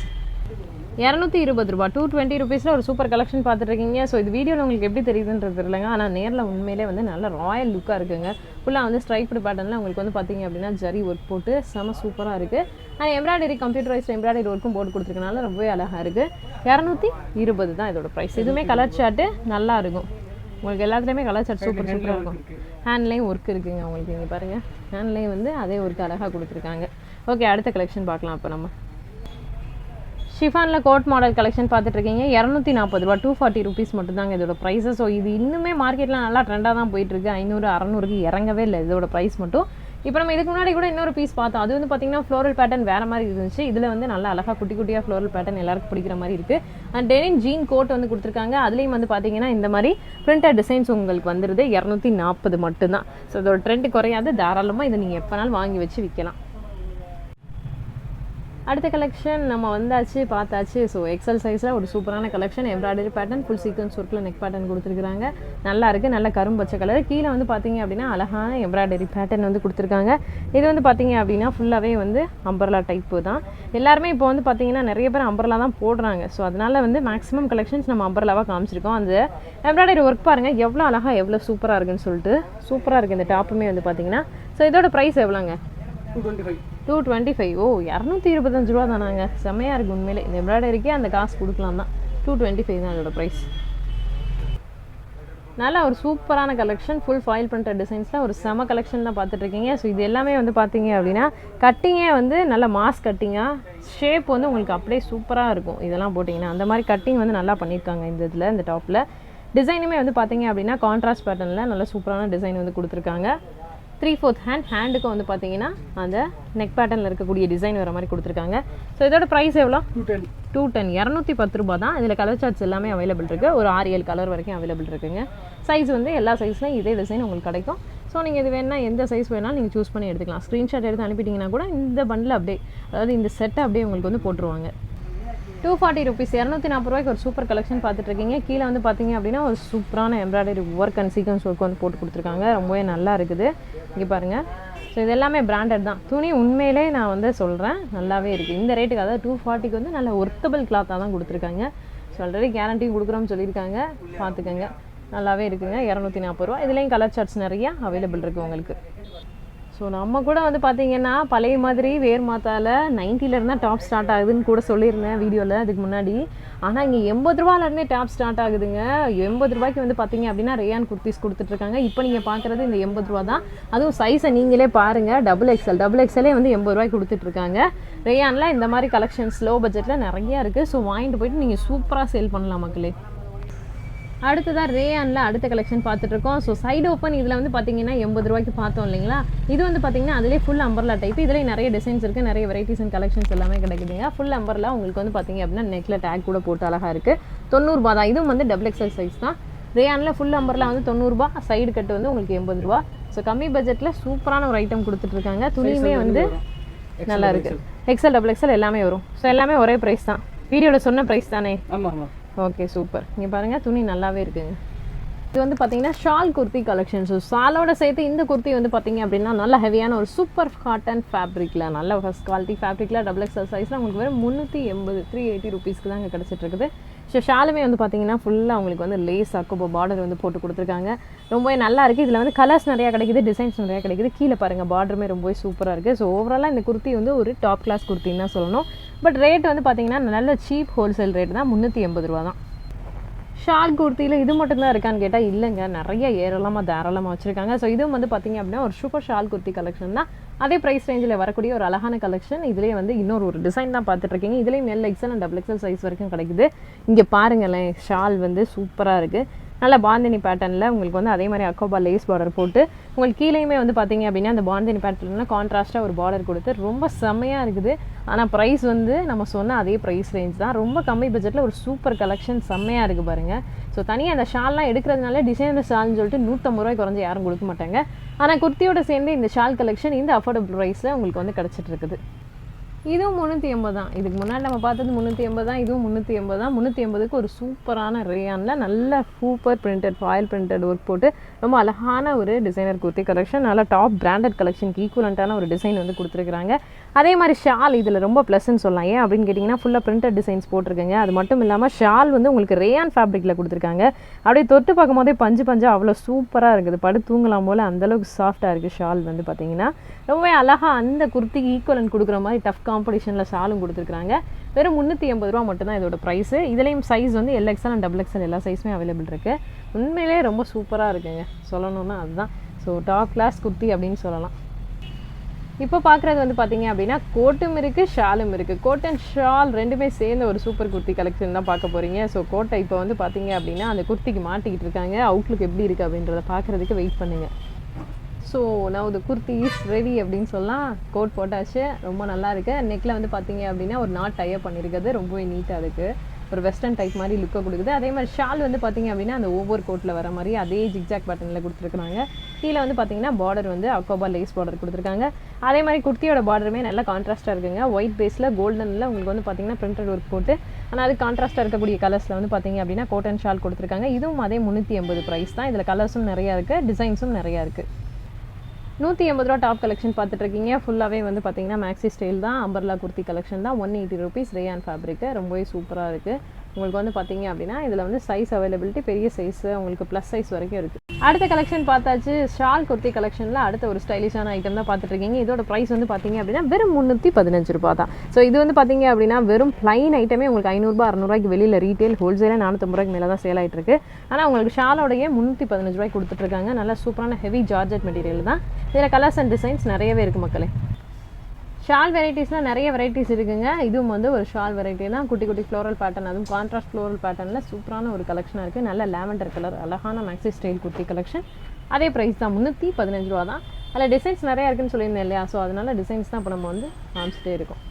220 ரூபா. 220 ருபீஸில் ஒரு சூப்பர் கலெக்ஷன் பார்த்துட்ருக்கீங்க. ஸோ இது வீடியோவில் உங்களுக்கு எப்படி தெரியுதுன்றது தெரியலங்க, ஆனால் நேரில் உண்மையிலே வந்து நல்ல ராயல் லுக்காக இருக்குங்க. ஃபுல்லாக வந்து ஸ்ட்ரைப்டு பேட்டர்னில் உங்களுக்கு வந்து பார்த்தீங்க அப்படின்னா ஜரி ஒர்க் போட்டு செம சூப்பராக இருக்குது. ஆனால் எம்ப்ராய்டரி கம்ப்யூட்டரைஸ்ட் எம்ப்ராய்டரி ஒர்க்கும் போட்டு கொடுத்துருக்கனால ரொம்பவே அழகாக இருக்குது. 220 தான் இதோட ப்ரைஸ். இதுவுமே கலர் சார்ட்டு நல்லா இருக்கும். உங்களுக்கு எல்லாத்துலேயுமே கலர் சார்ட் சூப்பராக இருக்கும். ஹேண்ட்லேயும் ஒர்க் இருக்குங்க உங்களுக்கு. இங்கே பாருங்கள், ஹேண்ட்லேயும் வந்து அதே ஒர்க் அழகாக கொடுத்துருக்காங்க. ஓகே, அடுத்த கலெக்ஷன் பார்க்கலாம். இப்போ நம்ம ஷிஃபானில் கோட் மாடல் கலெக்ஷன் பார்த்துட்ருக்கீங்க. 240 ரூபா. 240 ருபீஸ் மட்டும்தாங்க இதோட ப்ரைஸு. ஸோ இது இன்னுமே மார்க்கெட்டில் நல்லா ட்ரெண்டாக தான் போயிட்டுருக்கு. 500, 600க்கு இறங்கவே இல்லை இதோட ப்ரைஸ் மட்டும். இப்போ நம்ம இதுக்கு முன்னாடி கூட இன்னொரு பீஸ் பார்த்தோம். அது வந்து பார்த்தீங்கன்னா ஃப்ளோரல் பேட்டர்ன் வேறு மாதிரி இருந்துச்சு. இதில் வந்து நல்லா அழகாக குட்டி குட்டியாக ஃப்ளோரல் பேட்டர்ன் எல்லாருக்கும் பிடிக்கிற மாதிரி இருக்குது. அண்ட் டெனிம் ஜீன் கோட் வந்து கொடுத்துருக்காங்க. அதுலேயும் வந்து பார்த்தீங்கன்னா இந்த மாதிரி பிரிண்டட் டிசைன்ஸ் உங்களுக்கு வந்துடுது. 240 மட்டும்தான். ஸோ இதோட ட்ரெண்ட் குறையாது. தாராளமாக இதை நீங்கள் எப்போனாலும் வாங்கி வச்சு விற்கலாம். அடுத்த கலெக்ஷன் நம்ம வந்தாச்சு, பார்த்தாச்சு. ஸோ எக்ஸல் சைஸில் ஒரு சூப்பரான collection, embroidery pattern, full sequence ஒர்க்கில் நெக் பேட்டர்ன் கொடுத்துருக்காங்க. நல்லா இருக்குது, நல்ல கரும்பச்சை கலர். கீழே வந்து பார்த்தீங்க அப்படின்னா அழகான எம்ப்ராய்டரி பேட்டர்ன் வந்து கொடுத்துருக்காங்க. இது வந்து பார்த்தீங்க அப்படின்னா ஃபுல்லாகவே வந்து அம்பர்லா டைப்பு தான். எல்லாருமே இப்போ வந்து பார்த்தீங்கன்னா நிறைய பேர் அம்பர்லா தான் போடுறாங்க. ஸோ அதனால் வந்து மேக்ஸிமம் கலெக்ஷன்ஸ் நம்ம அம்பர்லாவாக காமிச்சிருக்கோம். அந்த எம்ப்ராய்டரி ஒர்க் பாருங்கள் எவ்வளோ அழகாக, எவ்வளோ சூப்பராக இருக்குன்னு சொல்லிட்டு. சூப்பராக இருக்குது இந்த டாப்புமே வந்து பார்த்தீங்கன்னா. ஸோ இதோட ப்ரைஸ் எவ்வளோங்க? 225. ஓ, 225 ரூபா தானாங்க. செம்மையாக இருக்குது உண்மையிலே. இந்த எம்ப்ராய்டரிக்கே அந்த காசு கொடுக்கலாம் தான். 225 தான் இதோட ப்ரைஸ். நல்லா ஒரு சூப்பரான கலெக்ஷன், ஃபுல் ஃபாயில் பிரிண்டட் டிசைன்ஸில் ஒரு செம கலெக்ஷன் தான் பார்த்துட்ருக்கீங்க. ஸோ இது எல்லாமே வந்து பார்த்தீங்க அப்படின்னா கட்டிங்கே வந்து நல்ல மாஸ் கட்டிங்காக, ஷேப் வந்து உங்களுக்கு அப்படியே சூப்பராக இருக்கும். இதெல்லாம் போட்டிங்கன்னா அந்த மாதிரி கட்டிங் வந்து நல்லா பண்ணியிருக்காங்க இந்த இதில், இந்த டாப்பில். டிசைனுமே வந்து பார்த்தீங்க அப்படின்னா கான்ட்ராஸ்ட் பேட்டர்னில் நல்ல சூப்பரான டிசைன் வந்து கொடுத்துருக்காங்க. 3/4 ஹேண்டுக்கு வந்து பார்த்தீங்கன்னா அந்த நெக் பேட்டர்னில் இருக்கக்கூடிய டிசைன் வர மாதிரி கொடுத்துருக்காங்க. ஸோ இதோட ப்ரைஸ் எவ்வளோ? 210 210 ரூபா தான். இதில் கலர் சார்ட்ஸ் எல்லாமே அவைலபிள் இருக்குது. ஒரு 6-7 கலர் வரைக்கும் அவைலபிள் இருக்குங்க. சைஸ் வந்து எல்லா சைஸ்லையும் இதே டிசைன் உங்களுக்கு கிடைக்கும். ஸோ நீங்கள் இது வேணா எந்த சைஸ் வேணாலும் நீங்கள் சூஸ் பண்ணி எடுத்துக்கலாம். ஸ்க்ரீன்ஷாட் எடுத்து அனுப்பிட்டிங்கன்னா கூட இந்த பண்டில் அப்படியே, அதாவது இந்த செட்டை அப்படியே உங்களுக்கு வந்து போட்டுருவாங்க. 240 ருபீஸ் 240 ரூபாய்க்கு ஒரு சூப்பர் கலெக்ஷன் பார்த்துட்ருக்கீங்க. கீழே வந்து பார்த்தீங்க அப்படின்னா ஒரு சூப்பரான embroidery work and sequence work வந்து போட்டு கொடுத்துருக்காங்க. ரொம்பவே நல்லா இருக்குது. இங்கே பாருங்கள். ஸோ இது எல்லாமே பிராண்டட் தான். துணி உண்மையிலே நான் வந்து சொல்கிறேன் நல்லாவே இருக்குது. இந்த ரேட்டுக்கு, அதாவது 240க்கு வந்து நல்ல ஒர்த்தபிள் கிளாத்தாக தான் கொடுத்துருக்காங்க. ஸோ ஆல்ரெடி கேரண்டி கொடுக்குறோம்னு சொல்லியிருக்காங்க. பார்த்துக்கோங்க, நல்லாவே இருக்குங்க. 240 ரூபா. இதுலேயும் கலர் சார்ட்ஸ் நிறையா அவைலபிள் இருக்குது உங்களுக்கு. ஸோ நம்ம கூட வந்து பார்த்திங்கன்னா பழைய மாதிரி வேர் மாத்தாவில் 90லேருந்து தான் டாப் ஸ்டார்ட் ஆகுதுன்னு கூட சொல்லியிருந்தேன் வீடியோவில் அதுக்கு முன்னாடி. ஆனால் இங்கே 80 ரூபாலேருந்தே டாப் ஸ்டார்ட் ஆகுதுங்க. 80 ரூபாய்க்கு வந்து பார்த்திங்க அப்படின்னா ரேயான் குர்த்திஸ் கொடுத்துட்ருக்காங்க. இப்போ நீங்கள் பார்க்குறது இந்த 80 ரூபா தான். அதுவும் சைஸை நீங்களே பாருங்கள். டபுள் எக்ஸலே வந்து 80 ரூபாய்க்கு கொடுத்துட்ருக்காங்க. ரேயானில் இந்த மாதிரி கலெக்ஷன்ஸ் லோ பட்ஜெட்டில் நிறையா இருக்குது. ஸோ வாங்கிட்டு போயிட்டு நீங்கள் சூப்பராக சேல் பண்ணலாம் மக்களே. அடுத்ததாக ரேயானில் அடுத்த கலெக்ஷன் பார்த்துட்ருக்கோம். ஸோ சைடு ஓப்பன் இதில் வந்து பார்த்தீங்கன்னா 80 ரூபாய்க்கு பார்த்தோம் இல்லைங்களா. இது வந்து பார்த்தீங்கன்னா அதிலே ஃபுல் அம்பர்லா டைப். இதில் நிறைய டிசைன்ஸ் இருக்குது, நிறைய வெரைட்டிஸ் அண்ட் கலெக்ஷன்ஸ் எல்லாமே கிடைக்குதுங்க. ஃபுல் அம்பர்லா உங்களுக்கு வந்து பார்த்தீங்க அப்படின்னா நெக்கில் டேக் கூட போட்டு அழகாக இருக்குது. 90 ரூபா தான். இதுவும் வந்து டபுள் எக்ஸல் சைஸ் தான். ரேயானில் ஃபுல் அம்பர்லா வந்து 90 ரூபா, சைடு கட்டு வந்து உங்களுக்கு 80 ரூபா. ஸோ கம்மி பட்ஜெட்டில் சூப்பரான ஒரு ஐட்டம் கொடுத்துட்ருக்காங்க. துணியுமே வந்து நல்லா இருக்குது. எக்ஸல் டபுள் எக்ஸல் எல்லாமே வரும். ஸோ எல்லாமே ஒரே ப்ரைஸ் தான். வீடியோவில் சொன்ன ப்ரைஸ் தானே? ஆமாம். Okay, super. இங்கே பாருங்கள், துணி நல்லாவே இருக்குங்க. இது வந்து பார்த்தீங்கன்னா ஷால் குர்த்தி கலெக்ஷன். ஸோ ஷாலோட சேர்த்து இந்த குர்த்தி வந்து பார்த்தீங்க அப்படின்னா நல்ல ஹெவியான ஒரு சூப்பர் காட்டன் ஃபேப்ரிக்கில், நல்ல ஃபஸ்ட் குவாலிட்டி ஃபேப்ரிக்கில் டபுள் எக்ஸல் சைஸில் உங்களுக்கு வெறும் 380 ருபீஸ்க்கு தான் இங்கே கிடச்சிட்டு இருக்குது. ஸோ ஷாலுமே வந்து பார்த்தீங்கன்னா ஃபுல்லாக உங்களுக்கு வந்து லேஸ் அக்கோபோ பார்டர் வந்து போட்டு கொடுத்துருக்காங்க. ரொம்பவே நல்லா இருக்குது. இதில் வந்து கலர்ஸ் நிறையா கிடைக்குது, டிசைன்ஸ் நிறையா கிடைக்குது. கீழே பாருங்கள், பார்டருமே ரொம்பவே சூப்பராக இருக்குது. ஸோ ஓவராலாக இந்த குர்த்தி வந்து ஒரு டாப் கிளாஸ் குர்த்தின்னு தான் சொல்லணும். பட் ரேட் வந்து பார்த்தீங்கன்னா நல்ல சீப் ஹோல்சேல் ரேட் தான். 380 ரூபா தான். ஷால் குர்த்தியில் இது மட்டும்தான் இருக்கான்னு கேட்டால் இல்லைங்க, நிறைய ஏராளமாக தாராளமாக வச்சுருக்காங்க. ஸோ இதுவும் வந்து பார்த்திங்க அப்படின்னா ஒரு சூப்பர் ஷால் குர்த்தி கலெக்ஷன் தான். அதே ப்ரைஸ் ரேஞ்சில் வரக்கூடிய ஒரு அழகான கலெக்ஷன். இதுலேயே வந்து இன்னொரு ஒரு டிசைன் தான் பார்த்துட்ருக்கீங்க. இதுலேயும் L XL and double XL size வரைக்கும் கிடைக்குது. இங்கே பாருங்களேன், ஷால் வந்து சூப்பராக இருக்குது. நல்ல பாந்தினி பேட்டர்னில் உங்களுக்கு வந்து அதே மாதிரி அக்கோபா லேஸ் பார்டர் போட்டு உங்களுக்கு கீழேயுமே வந்து பார்த்தீங்க அப்படின்னா அந்த பாந்தினி பேட்டர்னில் கான்ட்ராஸ்ட்டாக ஒரு பார்டர் கொடுத்து ரொம்ப செம்மையாக இருக்குது. ஆனால் ப்ரைஸ் வந்து நம்ம சொன்ன அதே ப்ரைஸ் ரேஞ்ச் தான். ரொம்ப கம்மி பட்ஜெட்டில் ஒரு சூப்பர் கலெக்ஷன் செம்மையாக இருக்குது பாருங்கள். ஸோ தனியாக அந்த ஷால்லாம் எடுக்கிறதுனால டிசைனர் ஷால்னு சொல்லிட்டு 150 ரூபாய் குறைஞ்சி யாரும் கொடுக்க மாட்டாங்க. ஆனால் குர்த்தியோட சேர்ந்து இந்த ஷால் கலெக்ஷன் இந்த அஃபோர்டபுள் ப்ரைஸில் உங்களுக்கு வந்து கிடச்சிட்டு இருக்குது. இதுவும் 380 தான். இதுக்கு முன்னாடி நம்ம பார்த்தது 380 தான். இதுவும் 380 தான். 380க்கு ஒரு சூப்பரான ரேயானில் நல்ல super printed foil printed work போட்டு ரொம்ப அழகான ஒரு டிசைனர் குர்த்தி கலெக்ஷன். நல்ல டாப் பிராண்டட் கலெக்ஷனுக்கு ஈக்குவலண்ட்டான ஒரு டிசைன் வந்து கொடுத்துருக்குறாங்க. அதே மாதிரி ஷால் இதில் ரொம்ப ப்ளஸ்ன்னு சொல்லலாம். ஏன் அப்படின்னு கேட்டிங்கன்னா ஃபுல்லாக பிரிண்டட் டிசைன்ஸ் போட்டிருக்கேங்க. அது மட்டும் இல்லாமல் ஷால் வந்து உங்களுக்கு ரேயான் ஃபேப்ரிக்கில் கொடுத்துருக்காங்க. அப்படியே தொட்டு பார்க்கும் போதே பஞ்சு அவ்வளோ சூப்பராக இருக்குது. படு தூங்கலாம் போல் அந்தளவுக்கு சாஃப்டாக இருக்குது ஷால் வந்து பார்த்தீங்கன்னா. ரொம்பவே அழகாக அந்த குர்த்திக்கு ஈக்குவலன்ட் கொடுக்குற மாதிரி டஃப் காம்படிஷனில் ஷாலும் கொடுத்துருக்காங்க. வெறும் 380 ரூபா மட்டும் தான் இதோட ப்ரைஸு. இதுலேயும் சைஸ் வந்து L XL and double XL எல்லா சைஸுமே அவைலபிள் இருக்குது. உண்மையிலே ரொம்ப சூப்பராக இருக்குங்க, சொல்லணுன்னா அதுதான். ஸோ டாப் கிளாஸ் குர்த்தி அப்படின்னு சொல்லலாம். இப்போ பார்க்குறது வந்து பார்த்தீங்க அப்படின்னா கோட்டும் இருக்குது, ஷாலும் இருக்குது. கோட் அண்ட் ஷால் ரெண்டுமே சேர்ந்த ஒரு சூப்பர் குர்த்தி கலெக்ஷன் தான் பார்க்க போகிறீங்க. ஸோ கோட்டை இப்போ வந்து பார்த்தீங்க அப்படின்னா அந்த குர்த்திக்கு மாட்டிக்கிட்டு இருக்காங்க. அவுட்லுக் எப்படி இருக்குது அப்படின்றத பார்க்குறதுக்கு வெயிட் பண்ணுங்கள். ஸோ நான் ஒரு குர்த்தி இஸ் ரெடி அப்படின்னு சொல்லலாம். கோட் போட்டாச்சு, ரொம்ப நல்லா இருக்குது. நெக்கில் வந்து பார்த்தீங்க அப்படின்னா ஒரு நாட் டைப் பண்ணியிருக்குது, ரொம்பவே நீட்டாக இருக்குது. ஒரு வெஸ்டர்ன் டைப் மாதிரி லுக்கை கொடுக்குது. அதே மாதிரி ஷால் வந்து பார்த்தீங்க அப்படின்னா அந்த ஓவர் கோட்டில் வர மாதிரி அதே ஜிக்ஜாக் பேட்டர்னில் கொடுத்துருக்காங்க. கீழே வந்து பார்த்தீங்கன்னா பார்டர் வந்து அக்கோபா லேஸ் பார்டர் கொடுத்துருக்காங்க. அதே மாதிரி குர்த்தியோட பார்டருமே நல்லா கான்ட்ராஸ்ட்டாக இருக்குங்க. ஒயிட் பேஸில் கோல்டனில் உங்களுக்கு வந்து பார்த்தீங்கன்னா பிரிண்டட் ஒர்க் போட்டு, ஆனால் அது கான்ட்ராஸ்ட்டாக இருக்கக்கூடிய கலர்ஸில் வந்து பார்த்தீங்க அப்படின்னா கோட்டன் ஷால் கொடுத்துருக்காங்க. இதுவும் அதே 380 ப்ரைஸ் தான். இதில் கலர்ஸும் நிறையா இருக்குது, டிசைன்ஸும் நிறையா இருக்குது. 180 ரூபா டாப் கலெக்ஷன் பார்த்துட்ருக்கீங்க. ஃபுல்லாகவே வந்து பார்த்தீங்கன்னா மேக்ஸி ஸ்டைல் தான். அம்பர்லா குர்த்தி கலெக்ஷன் தான். 180 ருபீஸ் ரேயான் ஃபேப்ரிக்கு. ரொம்பவே சூப்பராக இருக்குது. உங்களுக்கு வந்து பார்த்தீங்க அப்படின்னா இதில் வந்து சைஸ் அவைலபிலிட்டி பெரிய சைஸு உங்களுக்கு ப்ளஸ் சைஸ் வரைக்கும் இருக்குது. அடுத்த கலெக்ஷன் பார்த்தாச்சு. ஷால் குர்த்தி கலெக்ஷனில் அடுத்த ஒரு ஸ்டைலிஷான ஐட்டம் தான் பார்த்துட்ருக்கீங்க. இதோட ப்ரைஸ் வந்து பார்த்தீங்க அப்படின்னா வெறும் 315 ரூபா தான். ஸோ இது வந்து பார்த்தீங்க அப்படின்னா வெறும் ப்ளைன் ஐட்டமே உங்களுக்கு 500 600 வெளியில் ரீட்டெயில் ஹோல்சேலாக 450 ரூபாய்க்கு மேலே தான் சேல் ஆகிட்டு இருக்கு. ஆனால் உங்களுக்கு ஷாலோடைய 315 ரூபாய்க்கு கொடுத்துட்ருக்காங்க. நல்லா சூப்பரான ஹெவி ஜார்ஜெட் மெட்டீரியல் தான். இதில் கலர்ஸ் அண்ட் டிசைன்ஸ் நிறையவே இருக்குது மக்களே. ஷால் வெரைட்டிஸ்லாம் நிறைய வெரைட்டிஸ் இருக்குங்க. இதுவும் வந்து ஒரு ஷால் வெரைட்டி தான். குட்டி குட்டி ஃப்ளோரல் பேட்டர்ன், அதுவும் கான்ட்ராஸ்ட் ஃப்ளோரல் பேட்டர்னில் சூப்பரான ஒரு கலெக்ஷனாக இருக்குது. நல்ல லாவெண்டர் கலர் அழகான மேக்ஸி ஸ்டைல் குர்த்தி கலெக்ஷன். அதே ப்ரைஸ் தான், 315 ரூபா தான். அதில் டிசைன்ஸ் நிறையா இருக்குன்னு சொல்லியிருந்தேன் இல்லையா, ஸோ அதனால டிசைன்ஸ் தான் இப்போ நம்ம வந்து காமிச்சிட்டே இருக்கோம்.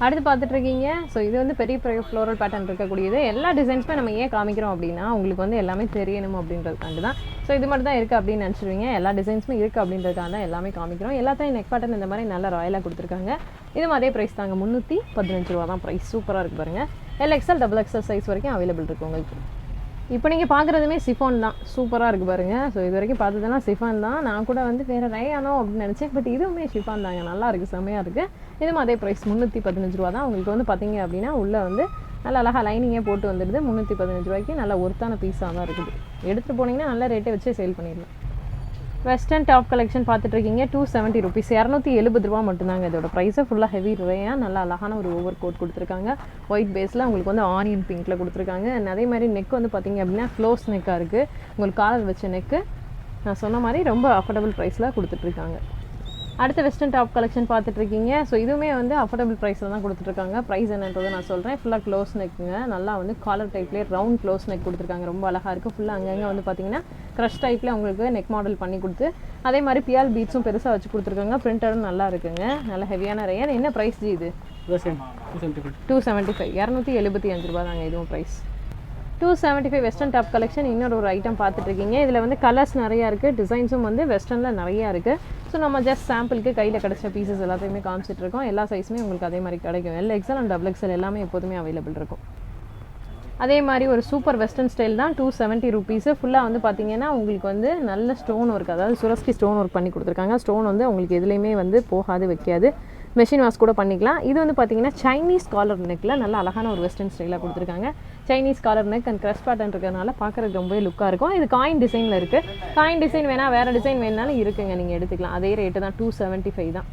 அடுத்து பார்த்துட்ருக்கீங்க. ஸோ இது வந்து பெரிய பெரிய ஃப்ளோரல் பேட்டர்ன் இருக்கக்கூடியது. எல்லா டிசைன்ஸுமே நம்ம ஏன் காமிக்கிறோம் அப்படின்னா உங்களுக்கு வந்து எல்லாமே தெரியணும் அப்படின்றதுக்காண்டி தான். ஸோ இது மட்டும் தான் இருக்குது அப்படின்னு நினச்சிருவீங்க. எல்லா டிசைன்ஸுமே இருக்குது அப்படின்றதுக்காக தான் எல்லாமே காமிக்கிறோம். எல்லாத்தையும் நெக் பேட்டர்ன் இந்த மாதிரி நல்லா ராயலாக கொடுத்துருக்காங்க. இதுவும் அதே ப்ரைஸ் தாங்க, 315 ரூபா தான் ப்ரைஸ். சூப்பராக இருக்குது பாருங்கள். LXL XXL சைஸ் வரைக்கும் அவைலபிள் இருக்குது உங்களுக்கு. இப்போ நீங்கள் பார்க்குறதுமே சிஃபான் தான், சூப்பராக இருக்குது பாருங்கள். ஸோ இது வரைக்கும் பார்த்ததெல்லாம் சிஃபான் தான். நான் கூட வந்து வேறு ரயானோ அப்படின்னு நினச்சேன், பட் இதுவுமே ஷிஃபான் தாங்க, நல்லா இருக்குது, செம்மையாக இருக்குது. இதுவும் அதே ப்ரைஸ் 315 ரூபா தான். உங்களுக்கு வந்து பார்த்தீங்க அப்படின்னா உள்ளே வந்து நல்லா அழகாக லைனிங்கே போட்டு வந்துடுது. 315 ரூபாய்க்கு நல்ல ஒர்த்தான பீஸாக தான் இருக்குது. எடுத்துகிட்டு போனீங்கன்னா நல்ல ரேட்டை வச்சு சேல் பண்ணிடலாம். வெஸ்டர்ன் டாப் கலெக்ஷன் பார்த்துட்ருக்கீங்க. 270 ருபீஸ், 270 ரூபா மட்டும்தாங்க இதோட ப்ரைஸை. ஃபுல்லாக ஹெவி ரேயாக நல்லா அழகான ஒரு ஓவர் கோட் கொடுத்துருக்காங்க. ஒயிட் பேஸில் உங்களுக்கு வந்து ஆனியன் பிங்க்கில் கொடுத்துருக்காங்க. அதே மாதிரி நெக் வந்து பார்த்திங்க அப்படின்னா க்ளோஸ் நெக்காக இருக்குது. உங்களுக்கு காலர் வச்ச நெக்கு நான் சொன்ன மாதிரி ரொம்ப அஃபோர்டபுள் ப்ரைஸில் கொடுத்துட்ருக்காங்க. அடுத்த வெஸ்டர்ன் டாப் கலெக்ஷன் பார்த்துட்ருக்கீங்க. ஸோ இதுவுமே வந்து அஃபோர்டபுள் ப்ரைஸில் தான் கொடுத்துட்ருக்காங்க. ப்ரைஸ் என்னன்றதை நான் சொல்கிறேன். ஃபுல்லாக க்ளோஸ் நெக்குங்க, நல்லா வந்து காலர் டைப்லேயே ரவுண்ட் க்ளோஸ் நெக் கொடுத்துருக்காங்க. ரொம்ப அழகாக இருக்குது. ஃபுல்லாக அங்கங்கே வந்து பார்த்திங்கன்னா க்ரஷ் டைப்பில் உங்களுக்கு நெக் மாடல் பண்ணி கொடுத்து அதே மாதிரி பியால் பீட்ஸும் பெருசாக வச்சு கொடுத்துருக்காங்க. பிரிண்டடும் நல்லா இருக்குங்க, நல்ல ஹெவியான ரேயர். என்ன ப்ரைஸ் இது? 275, 275 ரூபா தாங்க இதுவும் ப்ரைஸ். 275 western top collection. இன்னொரு ஒரு ஐட்டம் பார்த்துட்ருக்கீங்க. இதில் வந்து கலர்ஸ் நிறையா இருக்குது, டிசைன்ஸும் வந்து வெஸ்டர்னில் நிறையா இருக்குது. ஸோ நம்ம ஜஸ்ட் சாம்பிளுக்கு கையில் கிடச்ச பீசஸ் எல்லாத்தையுமே காமிச்சிட்ருக்கோம். எல்லா சைஸுமே உங்களுக்கு அதே மாதிரி கிடைக்கும். LXL அண்ட் XXL எல்லாமே எப்போதுமே அவைலபிள் இருக்கும். அதே மாதிரி ஒரு சூப்பர் வெஸ்டர்ன் ஸ்டைல் தான். 270 ருபீஸு. ஃபுல்லாக வந்து பார்த்திங்கன்னா உங்களுக்கு வந்து நல்ல ஸ்டோன் ஒர்க், அதாவது சுரஸ்கி ஸ்டோன் ஒர்க் பண்ணி கொடுத்துருக்காங்க. ஸ்டோன் வந்து உங்களுக்கு எதுலேயுமே வந்து போகாது, வைக்காது. மெஷின் வாஷ் கூட பண்ணிக்கலாம். இது வந்து பார்த்திங்கன்னா சைனீஸ் காலர் நெக்கில் நல்ல அழகான ஒரு வெஸ்டர்ன் ஸ்டைலாக கொடுத்துருக்காங்க. Chinese collar neck and crush pattern இருக்கிறதுனால பார்க்குறதுக்கு ரொம்பவே லுக்காக இருக்கும். இது காயின் டிசைனில் இருக்குது. காயின் டிசைன் வேணால் வேறு டிசைன் வேணாலும் இருக்குங்க, நீங்கள் எடுத்துக்கலாம். அதே ரேட்டு தான், 275 தான்.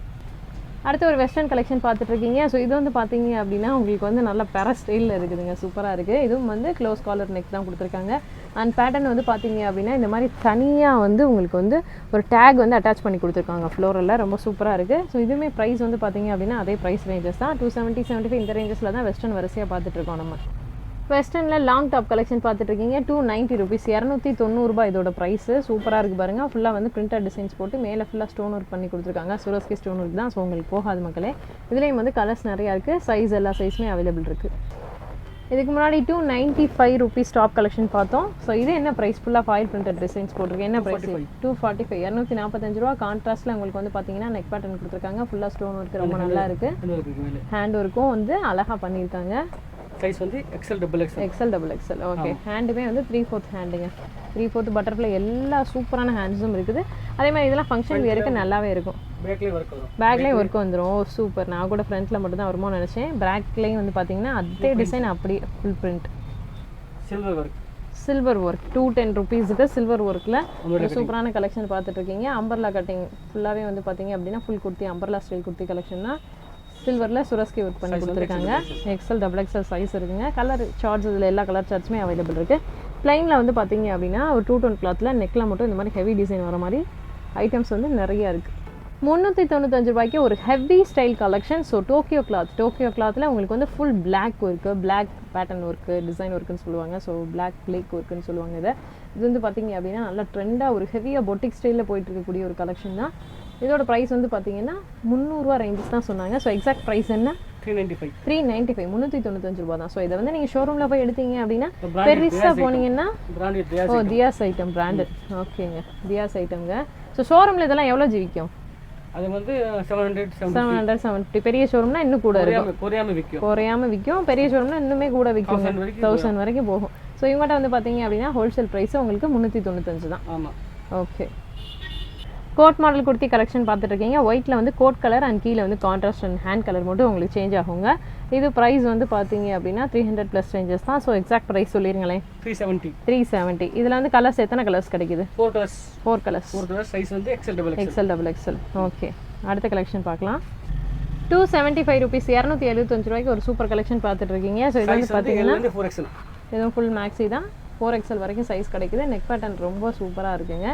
அடுத்து ஒரு வெஸ்டர்ன் கலெக்ஷன் பார்த்துட்ருக்கீங்க. ஸோ இது வந்து பார்த்தீங்க அப்படின்னா உங்களுக்கு வந்து நல்ல பெர ஸ்டைலில் இருக்குதுங்க, சூப்பராக இருக்குது. இதுவும் வந்து க்ளோஸ் காலர் நெக் தான் கொடுத்துருக்காங்க. அண்ட் பேட்டர்ன் வந்து பார்த்தீங்க அப்படின்னா இந்த மாதிரி தனியாக வந்து உங்களுக்கு வந்து ஒரு டேக் வந்து அட்டாச் பண்ணி கொடுத்துருக்காங்க ஃப்ளோரில். ரொம்ப சூப்பராக இருக்குது. ஸோ இதுவுமே ப்ரைஸ் வந்து பார்த்தீங்க அப்படின்னா அதே ப்ரைஸ் ரேஞ்சஸ் தான். 270, 75 இந்த ரேஞ்சஸில் தான் வெஸ்டர்ன் வரிசையாக பார்த்துட்ருக்கோம் நம்ம. வெஸ்டர்னில் லாங் டாப் கலெக்ஷன் பார்த்துட்ருக்கீங்க. 290 ருபீஸ், 290 ரூபா இதோட ப்ரைஸு. சூப்பராக இருக்குது பாருங்கள். ஃபுல்லாக வந்து பிரிண்டட் டிசைன்ஸ் போட்டு மேலே ஃபுல்லாக ஸ்டோன் ஒர்க் பண்ணி கொடுத்துருக்காங்க. சுரஸ்கி ஸ்டோன் ஒர்க் தான். ஸோ உங்களுக்கு போகாது மக்களே. இதுலேயும் வந்து கலர்ஸ் நிறையா இருக்குது. சைஸ் எல்லா சைஸுமே அவைலபிள் இருக்குது. இதுக்கு முன்னாடி 295 ருபீஸ் டாப் கலெக்ஷன் பார்த்தோம். ஸோ இது என்ன ப்ரைஸ்? ஃபுல்லாக ஃபாயில் பிரிண்டட் டிசைன்ஸ் போட்டிருக்கு. என்ன ப்ரைஸ்? 245, 245 ரூபா. கான்ட்ராஸ்ட்டில் உங்களுக்கு வந்து பார்த்தீங்கன்னா நெக் பேட்டர்ன் கொடுத்துருக்காங்க. ஃபுல்லாக ஸ்டோன் ஒர்க் ரொம்ப நல்லா இருக்குது. ஹேண்ட் ஒர்க்கும் வந்து அழகாக பண்ணியிருக்காங்க. சைஸ் வந்து XL XXL. ஓகே. ஹேண்டுமே வந்து 3/4 ஹேண்டுங்க. 3/4 பட்டர்ஃப்ளை எல்லா சூப்பரான ஹேண்ட்ஸும் இருக்குது. அதே மாதிரி இதெல்லாம் ஃபங்க்ஷன் வேருக்கு நல்லாவே இருக்கும். பேக்லேயும் ஒர்க் வந்துடும். ஓ சூப்பர். நான் கூட ஃப்ரண்ட்டில் மட்டும் தான் வருமோ நினச்சேன். பேக்லேயும் வந்து பார்த்தீங்கன்னா அதே டிசைன் அப்படி ஃபுல் பிரிண்ட். சில்வர் ஒர்க் 210 ருபீஸுக்கு சில்வர் ஒர்க்கில் ஒரு சூப்பரான கலெக்ஷன் பார்த்துட்ருக்கீங்க. அம்பர்லா கட்டிங் ஃபுல்லாகவே வந்து பார்த்தீங்க அப்படின்னா full kurti, umbrella style kurti collection தான். சில்வரில் சுரஸ்கி ஒர்க் பண்ணி கொடுத்துருக்காங்க. XL XXL சைஸ் இருக்குங்க. கலர் சார்ட்ஸ் இதில் எல்லா கலர் சார்ட்ஸுமே அவைலபிள் இருக்குது. ப்ளைனில் வந்து பார்த்தீங்க அப்படின்னா ஒரு 2 கிளாத்தில் நெக்கில் மட்டும் இந்த மாதிரி ஹெவி டிசைன் வர மாதிரி ஐட்டம்ஸ் வந்து நிறையா இருக்குது. 395 ரூபாய்க்கு ஒரு heavy style collection. So Tokyo கிளாத்தில் உங்களுக்கு வந்து full black work, black pattern work, design ஒர்க்குன்னு சொல்லுவாங்க. ஸோ பிளாக் பிளேக் ஒர்க்குன்னு சொல்லுவாங்க இதை. இது வந்து பார்த்தீங்க அப்படின்னா நல்லா ட்ரெண்டாக ஒரு ஹெவியாக பொட்டிக் ஸ்டைலில் போயிட்டு இருக்கக்கூடிய ஒரு கலெக்ஷன் தான். இதோட ப்ரைஸ் வந்து பார்த்தீங்கன்னா 300 ரூபா ரேஞ்சஸ் தான் சொன்னாங்க. ஸோ எக்ஸாக்ட் ப்ரைஸ் என்ன? 395, 395 ரூபா தான். ஸோ இதை வந்து நீங்கள் ஷோரூமில் போய் எடுத்தீங்க அப்படின்னா பெருசாக போனீங்கன்னா தியாஸ் ஐட்டம் பிராண்டட். ஓகேங்க, தியாஸ் ஐட்டம்ங்க. ஸோ ஷோரூமில் இதெல்லாம் எவ்வளோ விற்கும்? அது வந்து 700, 750. பெரிய ஷோரூம்னா இன்னும் கூட இருக்கும், குறையாம விற்கும். பெரிய ஷோரூம்னா இன்னுமே கூட விற்கும், 1000 வரைக்கும் போகும். ஸோ இவங்ககிட்ட வந்து பார்த்தீங்க அப்படின்னா ஹோல்சேல் ப்ரைஸ் உங்களுக்கு 395 தான். ஆமாம். Okay. Code model kurti collection பார்த்துட்டு இருக்கீங்க. ஒயிட்டில் வந்து கோட் கலர் அண்ட் கீழே வந்து கான்ட்ராஸ்ட் அண்ட் ஹேண்ட் கலர் மட்டும் உங்களுக்கு சேஞ்ச் ஆகுங்க. இது ப்ரைஸ் வந்து பார்த்தீங்க அப்படின்னா 300+ ரேஞ்சஸ் தான். ஸோ எக்ஸாக்ட் ப்ரைஸ் சொல்லிருங்களேன். 370. இதில் வந்து கலர்ஸ் எத்தனை கலர்ஸ் கிடைக்குது? 4 கலர்ஸ். சைஸ் வந்து XL XXL. ஓகே. அடுத்த கலெக்ஷன் பார்க்கலாம். 275 ருபீஸ், 275 ரூபாய்க்கு ஒரு சூப்பர் கலெக்ஷன் பார்த்துட்டு இருக்கீங்க. ஸோ இது வந்து பார்த்தீங்கன்னா இதுவும் ஃபுல் மேக்ஸி தான். 4XL வரைக்கும் சைஸ் கிடைக்குது. நெக் பேட்டர்ன் ரொம்ப சூப்பராக இருக்குங்க.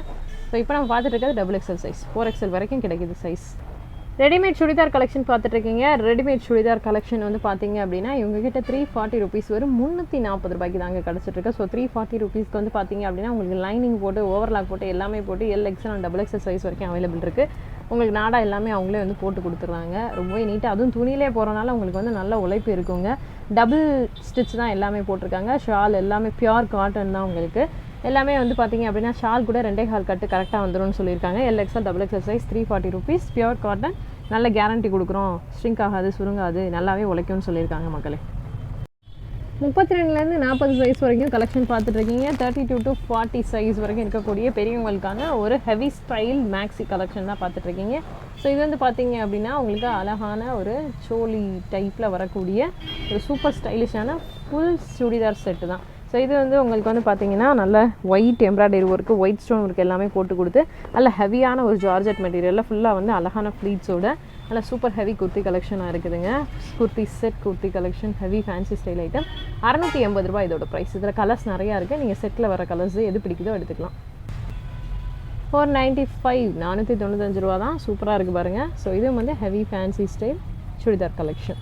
ஸோ இப்போ நம்ம பார்த்துட்டு இருக்கிறது XXL சைஸ். 4XL வரைக்கும் கிடைக்குது சைஸ். ரெடிமேட் சுடிதார் கலெக்ஷன் பார்த்துட்டு இருக்கீங்க. ரெடிமேட் சுடிதார் கலெக்ஷன் வந்து பார்த்தீங்க அப்படின்னா இவங்ககிட்ட 340 ருபீஸ் வரும். 340 ரூபாய்க்கு தாங்க கிடச்சிட்டு இருக்கு. ஸோ 340 ருபீஸ்க்கு வந்து பார்த்தீங்க அப்படின்னா உங்களுக்கு லைனிங் போட்டு ஓவர்லாக் போட்டு எல்லாமே போட்டு LXL அண்ட் XXL சைஸ் வரைக்கும் அவைலபிள் இருக்குது. உங்களுக்கு நாடா எல்லாமே அவங்களே வந்து போட்டு கொடுத்துருவாங்க. ரொம்பவே நீட்டாக, அதுவும் துணியிலே போகிறனால உங்களுக்கு வந்து நல்ல உழைப்பு இருக்குங்க. டபுள் ஸ்டிச் தான் எல்லாமே போட்டிருக்காங்க. ஷால் எல்லாமே பியூர் காட்டன் தான் உங்களுக்கு. எல்லாமே வந்து பார்த்தீங்க அப்படின்னா ஷால் கூட 2.25 கட்டு கரெக்டாக வந்துடும்னு சொல்லியிருக்காங்க. LXL XXL size 340 rupees. Pure cotton, நல்ல கேரண்டி கொடுக்குறோம், ஸ்ட்ரிங்க் ஆகாது, சுருங்காது, நல்லாவே உழைக்கும்னு சொல்லியிருக்காங்க மக்களே. 32லேருந்து 40 சைஸ் வரைக்கும் கலெக்ஷன் பார்த்துட்டு இருக்கீங்க. 32 to 40 சைஸ் வரைக்கும் இருக்கக்கூடிய பெரியவங்களுக்கான ஒரு ஹெவி ஸ்டைல் மேக்ஸி கலெக்ஷன் தான் பார்த்துட்டு இருக்கீங்க. ஸோ இது வந்து பார்த்தீங்க அப்படின்னா உங்களுக்கு அழகான ஒரு சோலி டைப்பில் வரக்கூடிய ஒரு சூப்பர் ஸ்டைலிஷான ஃபுல் சுடிதார் செட்டு தான். ஸோ இது வந்து உங்களுக்கு வந்து பார்த்தீங்கன்னா நல்ல white embroidery work, white stone work எல்லாமே போட்டு கொடுத்து நல்ல ஹெவியான ஒரு ஜார்ஜெட் மெட்டீரியலில் ஃபுல்லாக வந்து அழகான ஃப்ளீட்ஸோட நல்ல சூப்பர் ஹெவி குர்த்தி கலெக்ஷனாக இருக்குதுங்க. Kurti set, kurti collection, heavy fancy style item. 680 ரூபாய் இதோட ப்ரைஸ். இதில் கலர்ஸ் நிறையா இருக்குது. நீங்கள் செட்டில் வர கலர்ஸ் எது பிடிக்குதோ எடுத்துக்கலாம். 495, 495 ரூபா தான். சூப்பராக இருக்குது பாருங்கள். ஸோ இதுவும் வந்து heavy fancy style churidar collection.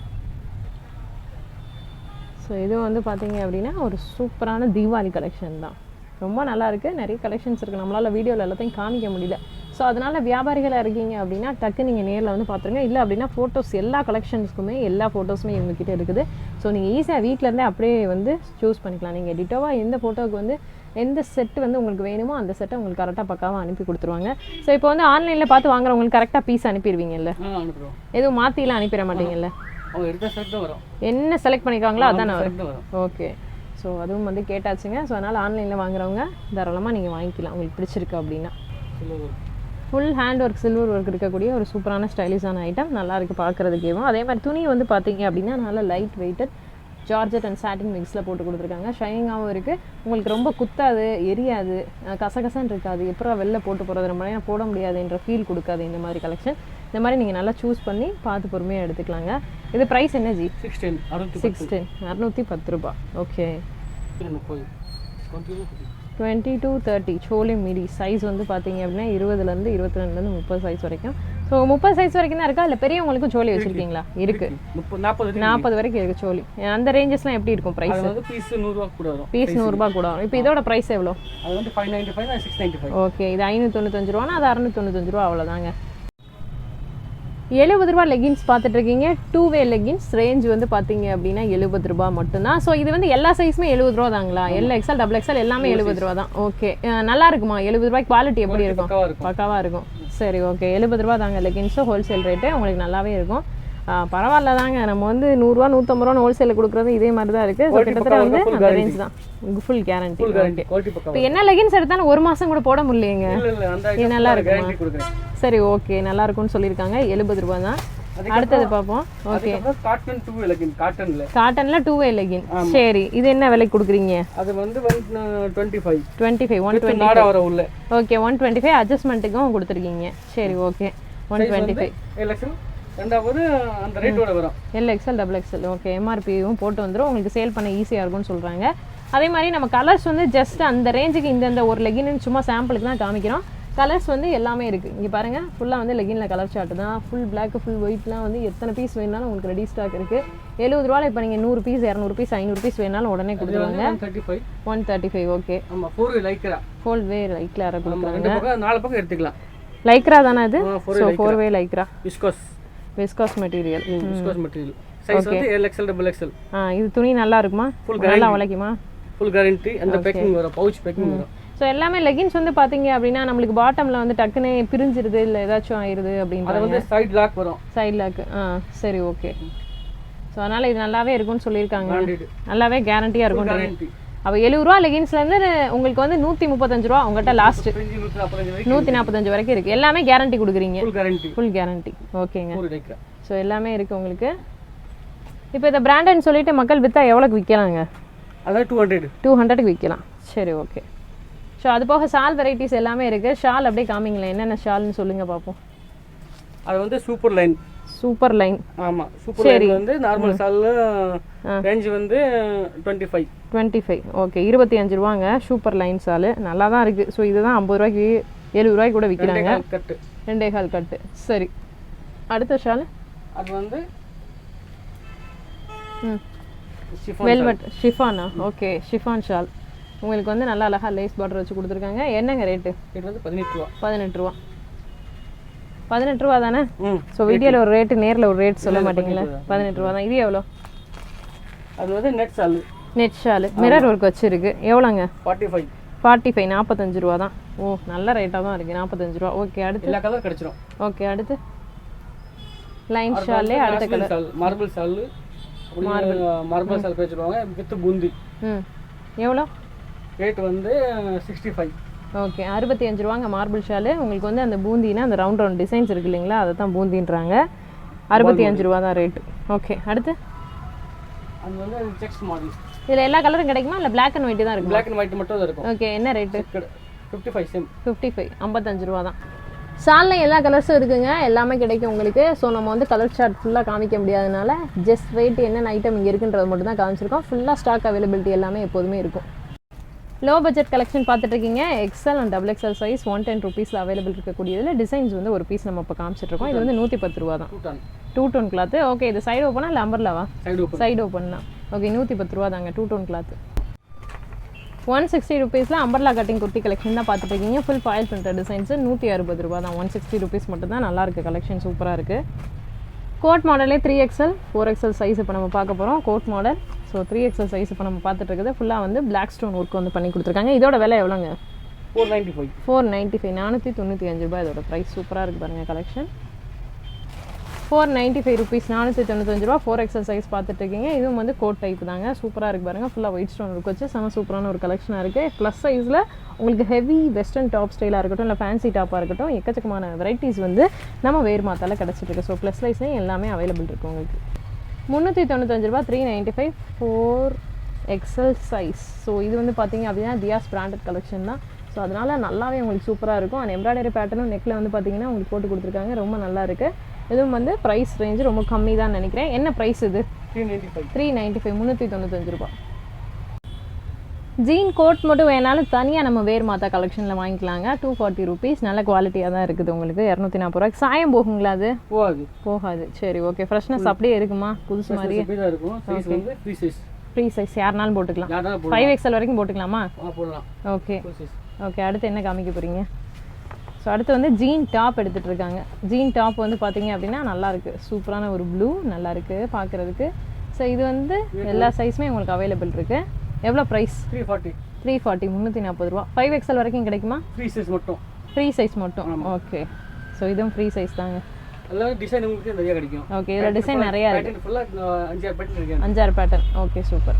So இது வந்து பார்த்தீங்க அப்படின்னா ஒரு சூப்பரான தீபாவளி கலெக்ஷன் தான். ரொம்ப நல்லாயிருக்கு. நிறைய கலெக்ஷன்ஸ் இருக்குது. நம்மளால் வீடியோவில் எல்லாத்தையும் காமிக்க முடியல. ஸோ அதனால் வியாபாரிகளாக இருக்கீங்க அப்படின்னா டக்கு நீங்கள் நேரில் வந்து பார்த்துருங்க. இல்லை அப்படின்னா ஃபோட்டோஸ், எல்லா கலெக்ஷன்ஸ்க்குமே எல்லா ஃபோட்டோஸுமே இவங்ககிட்ட இருக்குது. ஸோ நீங்கள் ஈஸியாக வீட்டிலேருந்தே அப்படியே வந்து சூஸ் பண்ணிக்கலாம். நீங்கள் எடிட்டோவாக எந்த ஃபோட்டோவுக்கு வந்து எந்த செட்டு வந்து உங்களுக்கு வேணுமோ அந்த செட்டை உங்களுக்கு கரெக்டாக பக்காவாக அனுப்பி கொடுத்துருவாங்க. ஸோ இப்போ வந்து ஆன்லைனில் பார்த்து வாங்குறவங்களுக்கு கரெக்டாக பீஸ் அனுப்பிடுவீங்கல்ல? எதுவும் மாற்றிலாம் அனுப்பிட மாட்டீங்கல்ல? என்ன செலக்ட் பண்ணிக்காங்களோ அதான் வரும். ஓகே. ஸோ அதுவும் வந்து கேட்டாச்சுங்க. ஸோ அதனால் ஆன்லைனில் வாங்குறவங்க தாராளமாக நீங்கள் வாங்கிக்கலாம் உங்களுக்கு பிடிச்சிருக்கு அப்படின்னா. Full hand work, silver work இருக்கக்கூடிய ஒரு சூப்பரான ஸ்டைலிஷான ஐட்டம். நல்லா இருக்குது பார்க்குறதுக்கேவும். அதே மாதிரி துணி வந்து பார்த்தீங்க அப்படின்னா நல்லா லைட் வெயிட்டட் ஜார்ஜெட் அண்ட் சாட்டின் மிக்ஸில் போட்டு கொடுத்துருக்காங்க. ஷைனிங்காகவும் இருக்குது. உங்களுக்கு ரொம்ப குத்தாது, எரியாது, கசகசன்னு இருக்காது. எப்போ வெளில போட்டு போகிறது, ரொம்ப நேரம் போட முடியாதுன்ற ஃபீல் கொடுக்காது இந்த மாதிரி கலெக்ஷன். இந்த மாதிரி நீங்கள் நல்லா சூஸ் பண்ணி பார்த்து பொறுமையாக எடுத்துக்கலாங்க. இது ப்ரைஸ் என்ன ஜி? 610, 610 ரூபா. ஓகே. 20 to 30 சோலி மீடி சைஸ் வந்து பார்த்தீங்க அப்படின்னா 20லேருந்து 22லேருந்து 30 சைஸ் வரைக்கும். ஸோ 30 சைஸ் வரைக்கும் தான் இருக்கா? இல்லை பெரியவங்களுக்கும் சோலி வச்சுருக்கீங்களா? இருக்குது. 40 வரைக்கும் இருக்குது சோலி. அந்த ரேஞ்சஸ்லாம் எப்படி இருக்கும் ப்ரைஸ்? பீஸ் 100 ரூபா கூட வரும். பீஸ் 100 ரூபா கூட வரும். இப்போ இதோட ப்ரைஸ் எவ்வளோ? அது வந்து 595, 695. ஓகே. இது 595 ரூபானா அது 695 ரூபா, அவ்வளோதாங்க. 70 ரூபா லெகின்ஸ் பார்த்துட்டு இருக்கீங்க. 2-வே லெகின்ஸ் ரேஞ்ச் வந்து பார்த்தீங்க அப்படின்னா 70 ரூபா மட்டும்தான். ஸோ இது வந்து எல்லா சைஸுமே 70 ரூபா தாங்களா? LXL, XXL எல்லாமே 70 ரூபா தான். ஓகே. நல்லா இருக்குமா? 70 ரூபாய்க்கு குவாலிட்டி எப்படி இருக்கும்? பக்காவாக இருக்கும். சரி, ஓகே. 70 ரூபா தாங்க லெகின்ஸும். ஹோல்சேல் ரேட்டு உங்களுக்கு நல்லாவே இருக்கும். பரவாயில்ல தாங்க. நம்ம வந்து 100 ரூபா 150 ரூபா ஹோல்சேலில் கொடுக்குறது இதே மாதிரி தான் இருக்குது. ஸோ கிட்டத்தட்ட வந்து அந்த ரேஞ்ச் தான். Full guarantee. இப்போ என்ன லெகின்ஸ் எடுத்தாலும் 1 மாதம் கூட போட முடியலைங்க. இது நல்லா இருக்குமா? சரி, ஓகே. நல்லா இருக்கும்னு சொல்லியிருக்காங்க. 70 ரூபா தான். அடுத்தது பார்ப்போம். ஓகே. Cotton two way legging. காட்டன்ல 2-வே லெகின். சரி, இது என்ன விலைக்கு கொடுக்குறீங்க? அது வந்து 125, 125 நாடா வர உள்ள. ஓகே. 125 அட்ஜஸ்ட்மெண்ட்டுக்கும் கொடுத்துருக்கீங்க. சரி, ஓகே. 125 LXL. ரெண்டாவது அந்த ரேட்டோட வரும். LXL, XXL. ஓகே. MRPயும் போட்டு வந்துடும். உங்களுக்கு சேல் பண்ண ஈஸியாக இருக்கும்னு சொல்கிறாங்க. அதே மாதிரி நம்ம கலர்ஸ் வந்து ஜஸ்ட் அந்த ரேஞ்சுக்கு இந்த ஒரு லெகின்னு சும்மா சாம்பிளுக்கு தான் காமிக்கிறோம். கலர்ஸ் வந்து எல்லாமே இருக்குது. இங்கே பாருங்கள், ஃபுல்லாக வந்து லெகினில் கலர் சார்ட்டு தான். ஃபுல் பிளாக், ஃபுல் ஒயிட்லாம் வந்து எத்தனை பீஸ் வேணாலும் உங்களுக்கு ரெடி ஸ்டாக் இருக்குது. 70 ரூபாயில் இப்போ நீங்கள் 100 பீஸ், 200 பீஸ், 500 பீஸ் வேணாலும் உடனே கொடுத்துருவாங்க. 135. ஓகே. ஆமாம். 4-வே லைக்ரா. 4-வே லைக்ரா கொடுக்குறாங்க. 4 பக்கம் எடுத்துக்கலாம். லைக்ரா தானே இது? ஸோ 4-வே லைக்ரா. Viscose material. சைஸ் வந்து LXL, XXL. இது துணி நல்லா இருக்குமா? நல்லா உழைக்குமா? Full guarantee. அந்த பேக்கிங் வரும், பவுச் பேக்கிங் வரும். ஸோ எல்லாமே லெகின்ஸ் வந்து பார்த்தீங்க அப்படின்னா நம்மளுக்கு பாட்டமில் வந்து டக்குன்னு பிரிஞ்சிருது, இல்லை ஏதாச்சும் ஆயிடுது அப்படின்றது. அது வந்து சைட் லாக் வரும். Side lock. சரி, ஓகே. ஸோ அதனால் இது நல்லாவே இருக்கும்னு சொல்லியிருக்காங்க. நல்லாவே கேரண்டியாக இருக்கும். அப்போ 70 ரூபா லெகின்ஸ்லேருந்து உங்களுக்கு வந்து 135 ரூபா உங்கள்கிட்ட லாஸ்ட்டு 145 வரைக்கும் இருக்குது. எல்லாமே கேரண்டி கொடுக்குறீங்க? Full guarantee. ஓகேங்க. ஸோ எல்லாமே இருக்குது உங்களுக்கு. இப்போ இந்த பிராண்டட்னு சொல்லிட்டு மக்கள் விற்றா எவ்வளோக்கு விற்கலாங்க? அதான் 200க்கு விற்கலாம். சரி, ஓகே. ஸோ அது போக ஷால் வெரைட்டிஸ் எல்லாமே இருக்குது. ஷால் அப்படியே காமிங்களேன், என்னென்ன ஷால்னு சொல்லுங்கள் பார்ப்போம். அது வந்து சூப்பர் லைன். Super line. ஆமாம். சூப்பர் லைன் வந்து நார்மல் ஷால்ல ரேஞ்ச் வந்து 25. ஓகே. 25 ரூபாங்க சூப்பர் லைன் ஷால். நல்லா தான் இருக்குது. ஸோ இதுதான் 50 ரூபாய்க்கு 70 ரூபாய்க்கு கூட விற்கிறாங்க. 2.25 கட்டு. சரி. அடுத்த ஷால் அது வந்து வெல்வெட் ஷிஃபானா ஓகே ஷிஃபான் ஷால் உங்களுக்கு வந்து நல்லா அழகாக லேஸ் பார்டர் வச்சு கொடுத்துருக்காங்க. என்னங்க ரேட்டு? இது வந்து 18 ரூபா. 18 ரூபா. 18 ரூபா தானே? ஸோ வீடியோவில் ஒரு ரேட்டு நேரில் ஒரு ரேட் சொல்ல மாட்டீங்களா? 18 ரூபா தான். இது எவ்வளோ? அது வந்து net shawl. Net shawl mirror work வச்சுருக்கு. எவ்வளோங்க? 45. 45 45 ரூபா தான். ஓ நல்ல ரேட்டாக தான் இருக்குது 45 ரூபா. ஓகே அடுத்து எல்லா கலர் கிடைச்சிரும். ஓகே அடுத்து லைன் ஷால்லே அடுத்த colour marble shawl. Marble shawl பேச்சுவாங்க வித் பூந்தி. எவ்வளோ ரேட் வந்து 65. ஓகே 65 ரூபாங்க மார்பிள் ஷாலு. உங்களுக்கு வந்து அந்த பூந்தினா அந்த ரவுண்ட் ரவுண்ட் டிசைன்ஸ் இருக்குது இல்லைங்களா, அதை தான் பூந்தின்றாங்க. 65 ரூபா தான் ரேட்டு. ஓகே அடுத்து அது வந்து செக்ஸ் மாடல். இதில் எல்லா கலரும் கிடைக்குமா இல்லை பிளாக் அண்ட் ஒயிட் தான் இருக்கும்? பிளாக் அண்ட் ஒயிட் மட்டும் தான் இருக்கும். ஓகே என்ன ரேட்டு? 55 சேம். 55 55 ரூபா தான். ஷாலில் எல்லா கலர்ஸும் இருக்குங்க, எல்லாமே கிடைக்கும் உங்களுக்கு. ஸோ நம்ம வந்து கலர் சார்ட் ஃபுல்லாக காமிக்க முடியாதனால ஜஸ்ட் வெயிட் என்னென்ன ஐட்டம் இங்கே இருக்குன்றது மட்டும் தான் காமிச்சிருக்கோம். ஃபுல்லாக ஸ்டாக் அவைலபிலிட்டி எல்லாமே எப்போதுமே இருக்கும். லோ பட்ஜெட் கலெக்ஷன் பார்த்துட்டு இருக்கீங்க. எக்ஸ்எல் அண்ட் XXL சைஸ் 110 ருபீஸில் அவைலபிள் இருக்கக்கூடியதில் டிசைன்ஸ் வந்து ஒரு பீஸ் நம்ம இப்போ காமிச்சிட்ருக்கோம். இது வந்து 110 ரூபா தான். 2 டோன் கிளாத்து. ஓகே இது சைடு ஓப்பனா இல்லை அம்பர்லாவா? சைடு ஓப்பன் தான். ஓகே 110 ரூபா தாங்க 2 டோன் கிளாத்து. 160 ருபீஸில் அம்பர்லா கட்டிங் குர்த்தி கலெக்ஷன் தான் பார்த்துட்டு இருக்கீங்க. ஃபுல் ஃபாயில் பிரிண்டட் டிசைன்ஸு 160 ரூபா தான். 160 ருபீஸ் மட்டும் தான். நல்லாயிருக்கு கலெக்ஷன், சூப்பராக இருக்குது. கோட் மாடலே 3XL 4XL சைஸ் இப்போ நம்ம பார்க்க போகிறோம். Code model. So 3XL size இப்போ நம்ம பார்த்துட்டு இருக்குது. ஃபுல்லாக வந்து பிளாக் ஸ்டோன் ஒர்க் வந்து பண்ணி கொடுத்துருக்காங்க. இதோட விலை எவ்வளோங்க? 495. 495 ரூபாய் இதோட ப்ரைஸ். சூப்பராக இருக்குது பாருங்கள் கலெக்ஷன். 495 ருபீஸ் 495 ரூபா. 4XL சைஸ் பார்த்துட்டு இருக்கீங்க. இதுவும் வந்து கோட் டைப் தாங்க. சூப்பராக இருக்குது பாருங்கள். ஃபுல்லாக ஒயிட் ஸ்டோன் ஒர்க் வச்சு செம சூப்பரான ஒரு கலெக்ஷனாக இருக்குது. ப்ளஸ் சைஸில் உங்களுக்கு ஹெவி வெஸ்டர்ன் டாப் ஸ்டைலாக இருக்கட்டும் இல்லை ஃபேன்சி டாப்பாக இருக்கட்டும் எக்கச்சக்கமான வெரைட்டிஸ் வந்து நம்ம வேர்மாத்தால் கிடச்சிட்ருக்கு. ஸோ ப்ளஸ் சைஸ்லேயும் எல்லாமே அவைலபிள் இருக்குது உங்களுக்கு. 395 ரூபா. 395 4XL சைஸ். ஸோ இது வந்து பார்த்தீங்க அப்படின்னா தியாஸ் பிராண்டட் கலெக்ஷன் தான். ஸோ அதனால் நல்லாவே உங்களுக்கு சூப்பராக இருக்கும். அண்ட் எம்ப்ராய்டரி பேட்டர்னும் நெக்கில் வந்து பார்த்தீங்கன்னா உங்களுக்கு போட்டு கொடுத்துருக்காங்க. ரொம்ப நல்லா இருக்குது. இதுவும் வந்து ப்ரைஸ் ரேஞ்சு ரொம்ப கம்மி தான் நினைக்கிறேன். என்ன ப்ரைஸ் இது? 395 395 ரூபா. ஜீன் கோட் மட்டும் வேணாலும் தனியாக நம்ம வேர்மாத்தா கலெக்ஷனில் வாங்கிக்கலாங்க. 240 ருபீஸ். நல்ல குவாலிட்டியாக தான் இருக்குது உங்களுக்கு. 240 ரூபாய்க்கு சாயம் போகுங்களா? அது போகாது. சரி ஓகே. ஃப்ரெஷ்னஸ் அப்படியே இருக்குமா? புதுசு மாதிரியே ஃப்ரீ சைஸ் யாருனாலும் போட்டுக்கலாம். 5XL வரைக்கும் போட்டுக்கலாமா? Okay okay. அடுத்து என்ன காமிக்க போகிறீங்க? ஸோ அடுத்து வந்து ஜீன் டாப் எடுத்துகிட்டு இருக்காங்க. ஜீன் டாப் வந்து பார்த்தீங்க அப்படின்னா நல்லாயிருக்கு. சூப்பரான ஒரு ப்ளூ நல்லாயிருக்கு பார்க்குறதுக்கு. ஸோ இது வந்து எல்லா சைஸுமே உங்களுக்கு அவைலபிள் இருக்குது. எவ்வளோ ப்ரைஸ்? 340 340 ரூபா. 5XL வரைக்கும் கிடைக்குமா? ஃப்ரீ சைஸ் மட்டும். ஓகே. ஸோ இதுவும் ஃப்ரீ சைஸ் தாங்க. டிசைன் உங்களுக்கு நிறைய கிடைக்கும். ஓகே இதில் டிசைன் நிறையா இருக்குது. 5-6 pattern. Okay super.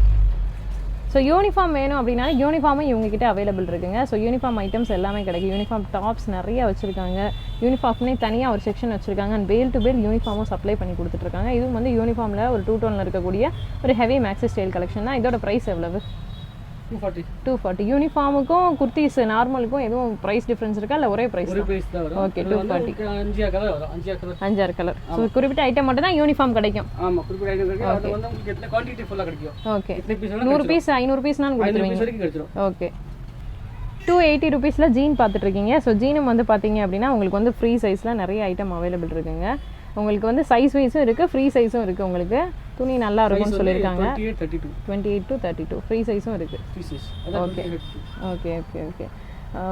So uniform வேணும் அப்படின்னா யூனிஃபார்மும் இவங்ககிட்ட அவைலபிள் இருக்குங்க. ஸோ யூனிஃபார்ம் ஐட்டம்ஸ் எல்லாமே கிடைக்கும். யூனிஃபார்ம் டாப்ஸ் நிறைய வச்சுருக்காங்க. யூனிஃபார்ம்னே தனியாக ஒரு செக்ஷன் வச்சுருக்காங்க. அண்ட் பேல் டு பேல் யூனிஃபார்மும் சப்ளை பண்ணி கொடுத்துட்ருக்காங்க. இதுவும் வந்து யூனிஃபார்மில் ஒரு 2 டோனில் இருக்கக்கூடிய ஒரு ஹெவி மேக்ஸி ஸ்டைல் கலெக்ஷன் தான். இதோட ப்ரைஸ் எவ்வளவு? 240. யூனிஃபார்முக்கும் குர்த்திஸ் நார்மலுக்கும் எதுவும் ப்ரைஸ் டிஃப்ரென்ஸ் இருக்கா இல்லை ஒரே ப்ரைஸ்? ஓகே 240. 5-6 கலர். ஸோ குறிப்பிட்ட ஐட்டம் மட்டும் தான் யூனிஃபார்ம் கிடைக்கும். ஓகே 100 பீஸ் 500 பீஸ்னாலும் கொடுத்துருவீங்க. ஓகே 280 ருபீஸில் ஜீன் பார்த்துட்டு இருக்கீங்க. ஸோ ஜீனும் வந்து பார்த்தீங்க அப்படின்னா உங்களுக்கு வந்து ஃப்ரீ சைஸில் நிறைய ஐட்டம் அவைலபிள் இருக்குங்க. உங்களுக்கு வந்து சைஸ் வைஸும் இருக்குது, ஃப்ரீ சைஸும் இருக்குது. உங்களுக்கு துணி நல்லா இருக்கும்னு சொல்லியிருக்காங்க. 28 to 32 ஃப்ரீ சைஸும் இருக்குது. Okay okay okay okay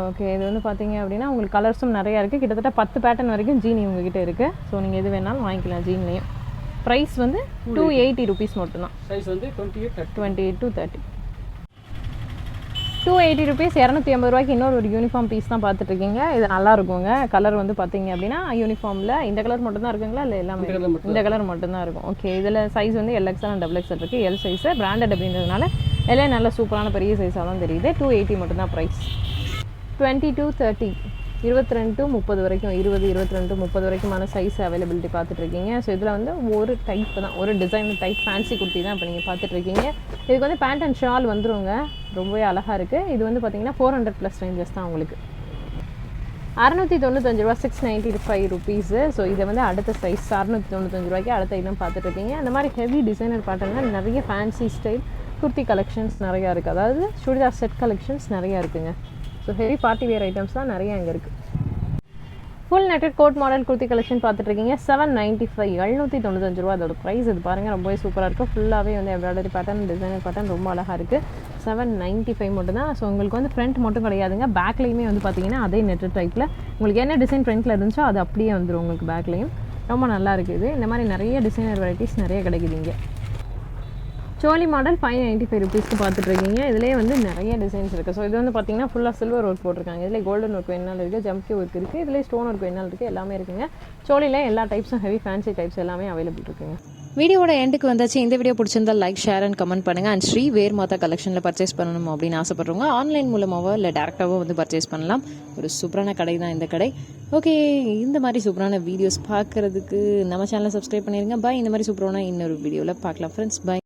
okay. இது வந்து பார்த்தீங்க அப்படின்னா உங்களுக்கு கலர்ஸும் நிறையா இருக்குது. கிட்டத்தட்ட 10 பேட்டர்ன் வரைக்கும் ஜீன் இவங்ககிட்ட இருக்குது. ஸோ நீங்கள் எது வேணாலும் வாங்கிக்கலாம் ஜீன்லேயும். ப்ரைஸ் வந்து 280 ருபீஸ் மட்டும்தான். சைஸ் வந்து 28 to 30. 280 ருபீஸ். 280 ரூபாய்க்கு இன்னொரு ஒரு யூனிஃபார்ம் பீஸ் தான் பார்த்துட்டு இருக்கீங்க. இது நல்லா இருக்குங்க. கலர் வந்து பார்த்தீங்க அப்படின்னா யூனிஃபார்மில் இந்த கலர் மட்டும் தான் இருக்குங்களா இல்லை எல்லாமே? இந்த கலர் மட்டும் தான் இருக்கும். ஓகே இதில் சைஸ் வந்து LXL and XXL இருக்குது. எல் சைஸு பிராண்டட் அப்படின்றதுனால எல்லாம் நல்ல சூப்பரான பெரிய சைஸாக தான் தெரியுது. 280 மட்டும்தான் ப்ரைஸ். 20 to 30 22 to 30 வரைக்கும் 20 22 to 30 வரைக்குமான சைஸ் அவைலபிலிட்டி பார்த்துட்ருக்கீங்க. ஸோ இதில் வந்து ஒரு டைப் தான், ஒரு டிசைன் டைப் ஃபேன்சி குர்த்தி தான் இப்போ நீங்கள் பார்த்துட்ருக்கீங்க. இதுக்கு வந்து பேண்ட் அண்ட் ஷால் வந்துருங்க. ரொம்பவே அழகாக இருக்குது. இது வந்து பார்த்தீங்கன்னா 400+ ரேஞ்சஸ் தான் உங்களுக்கு. 695 ரூபா. 695 ருபீஸு. ஸோ இதை வந்து அடுத்த சைஸ் 695 ரூபாய்க்கு அடுத்த ஐட்டம் பார்த்துட்ருக்கீங்க. அந்த மாதிரி ஹெவி டிசைனர் பேட்டர்னில் நிறைய ஃபேன்சி ஸ்டைல் குர்த்தி கலெக்ஷன்ஸ் நிறையா இருக்குது. அதாவது சுடிதார் செட் கலெக்ஷன்ஸ் நிறையா இருக்குங்க. So heavy party wear items தான் நிறைய அங்கே இருக்குது. Full netted code model kurti collection பார்த்துட்டு இருக்கீங்க. 795 795 ரூபா அதோட ப்ரைஸ். இது பாருங்கள் ரொம்பவே சூப்பராக இருக்குது. ஃபுல்லாகவே வந்து எம்ப்ராய்டரி பேட்டர்ன் டிசைனர் பேட்டர்ன் ரொம்ப அழகாக இருக்குது. 795 மட்டும் தான். ஸோ உங்களுக்கு வந்து ஃப்ரண்ட் மட்டும் கிடையாதுங்க, பேக்லேயுமே வந்து பார்த்தீங்கன்னா அதே நெட்டட் டைப்பில் உங்களுக்கு என்ன டிசைன் ஃப்ரண்ட்டில் இருந்துச்சோ அது அப்படியே வந்துடும் உங்களுக்கு பேக்லேயும். ரொம்ப நல்லா இருக்குது. இந்த மாதிரி நிறைய டிசைனர் வெரைட்டிஸ் நிறைய கிடைக்குது இங்கே. சோலி மாடல் 595 ருபீஸ்க்கு பார்த்துட்ருக்கீங்க. இதுலேயே வந்து நிறைய டிசைன்ஸ் இருக்குது. ஸோ இது வந்து பார்த்தீங்கன்னா ஃபுல்லாக சில்வர் ஒர்க் போட்டிருக்காங்க. இதில் கோல்டன் ஒர்க் வேணாலும் இருக்குது, ஜம்கி ஒர்க் இருக்குது, இதிலே ஸ்டோன் ஒர்க் வேணாலும் இருக்குது, எல்லாமே இருக்குங்க. சோலியில் எல்லா டைப்ஸும் ஹெவி ஃபேன்சி டைப்ஸ் எல்லாமே அவைலபிள் இருக்குங்க. வீடியோட எண்டுக்கு வந்தாச்சு. இந்த வீடியோ பிடிச்சிருந்தா லைக், ஷேர் அண்ட் கமெண்ட் பண்ணுங்கள். அண்ட் ஸ்ரீ வேர் மாதா கலெக்ஷனில் பர்ச்சேஸ் பண்ணணும் அப்படின்னு ஆசைப்படுறவங்க ஆன்லைன் மூலமாகவோ இல்லை டேரெக்டாகவோ வந்து பர்ச்சேஸ் பண்ணலாம். ஒரு சூப்பரான கடை தான் இந்த கடை. ஓகே, இந்த மாதிரி சூப்பரான வீடியோஸ் பார்க்குறதுக்கு நம்ம சேனலை சப்ஸ்கிரைப் பண்ணிடுங்க. பாய். இந்த மாதிரி சூப்பரான இன்னொரு வீடியோவில் பார்க்கலாம் ஃப்ரெண்ட்ஸ். பாய்.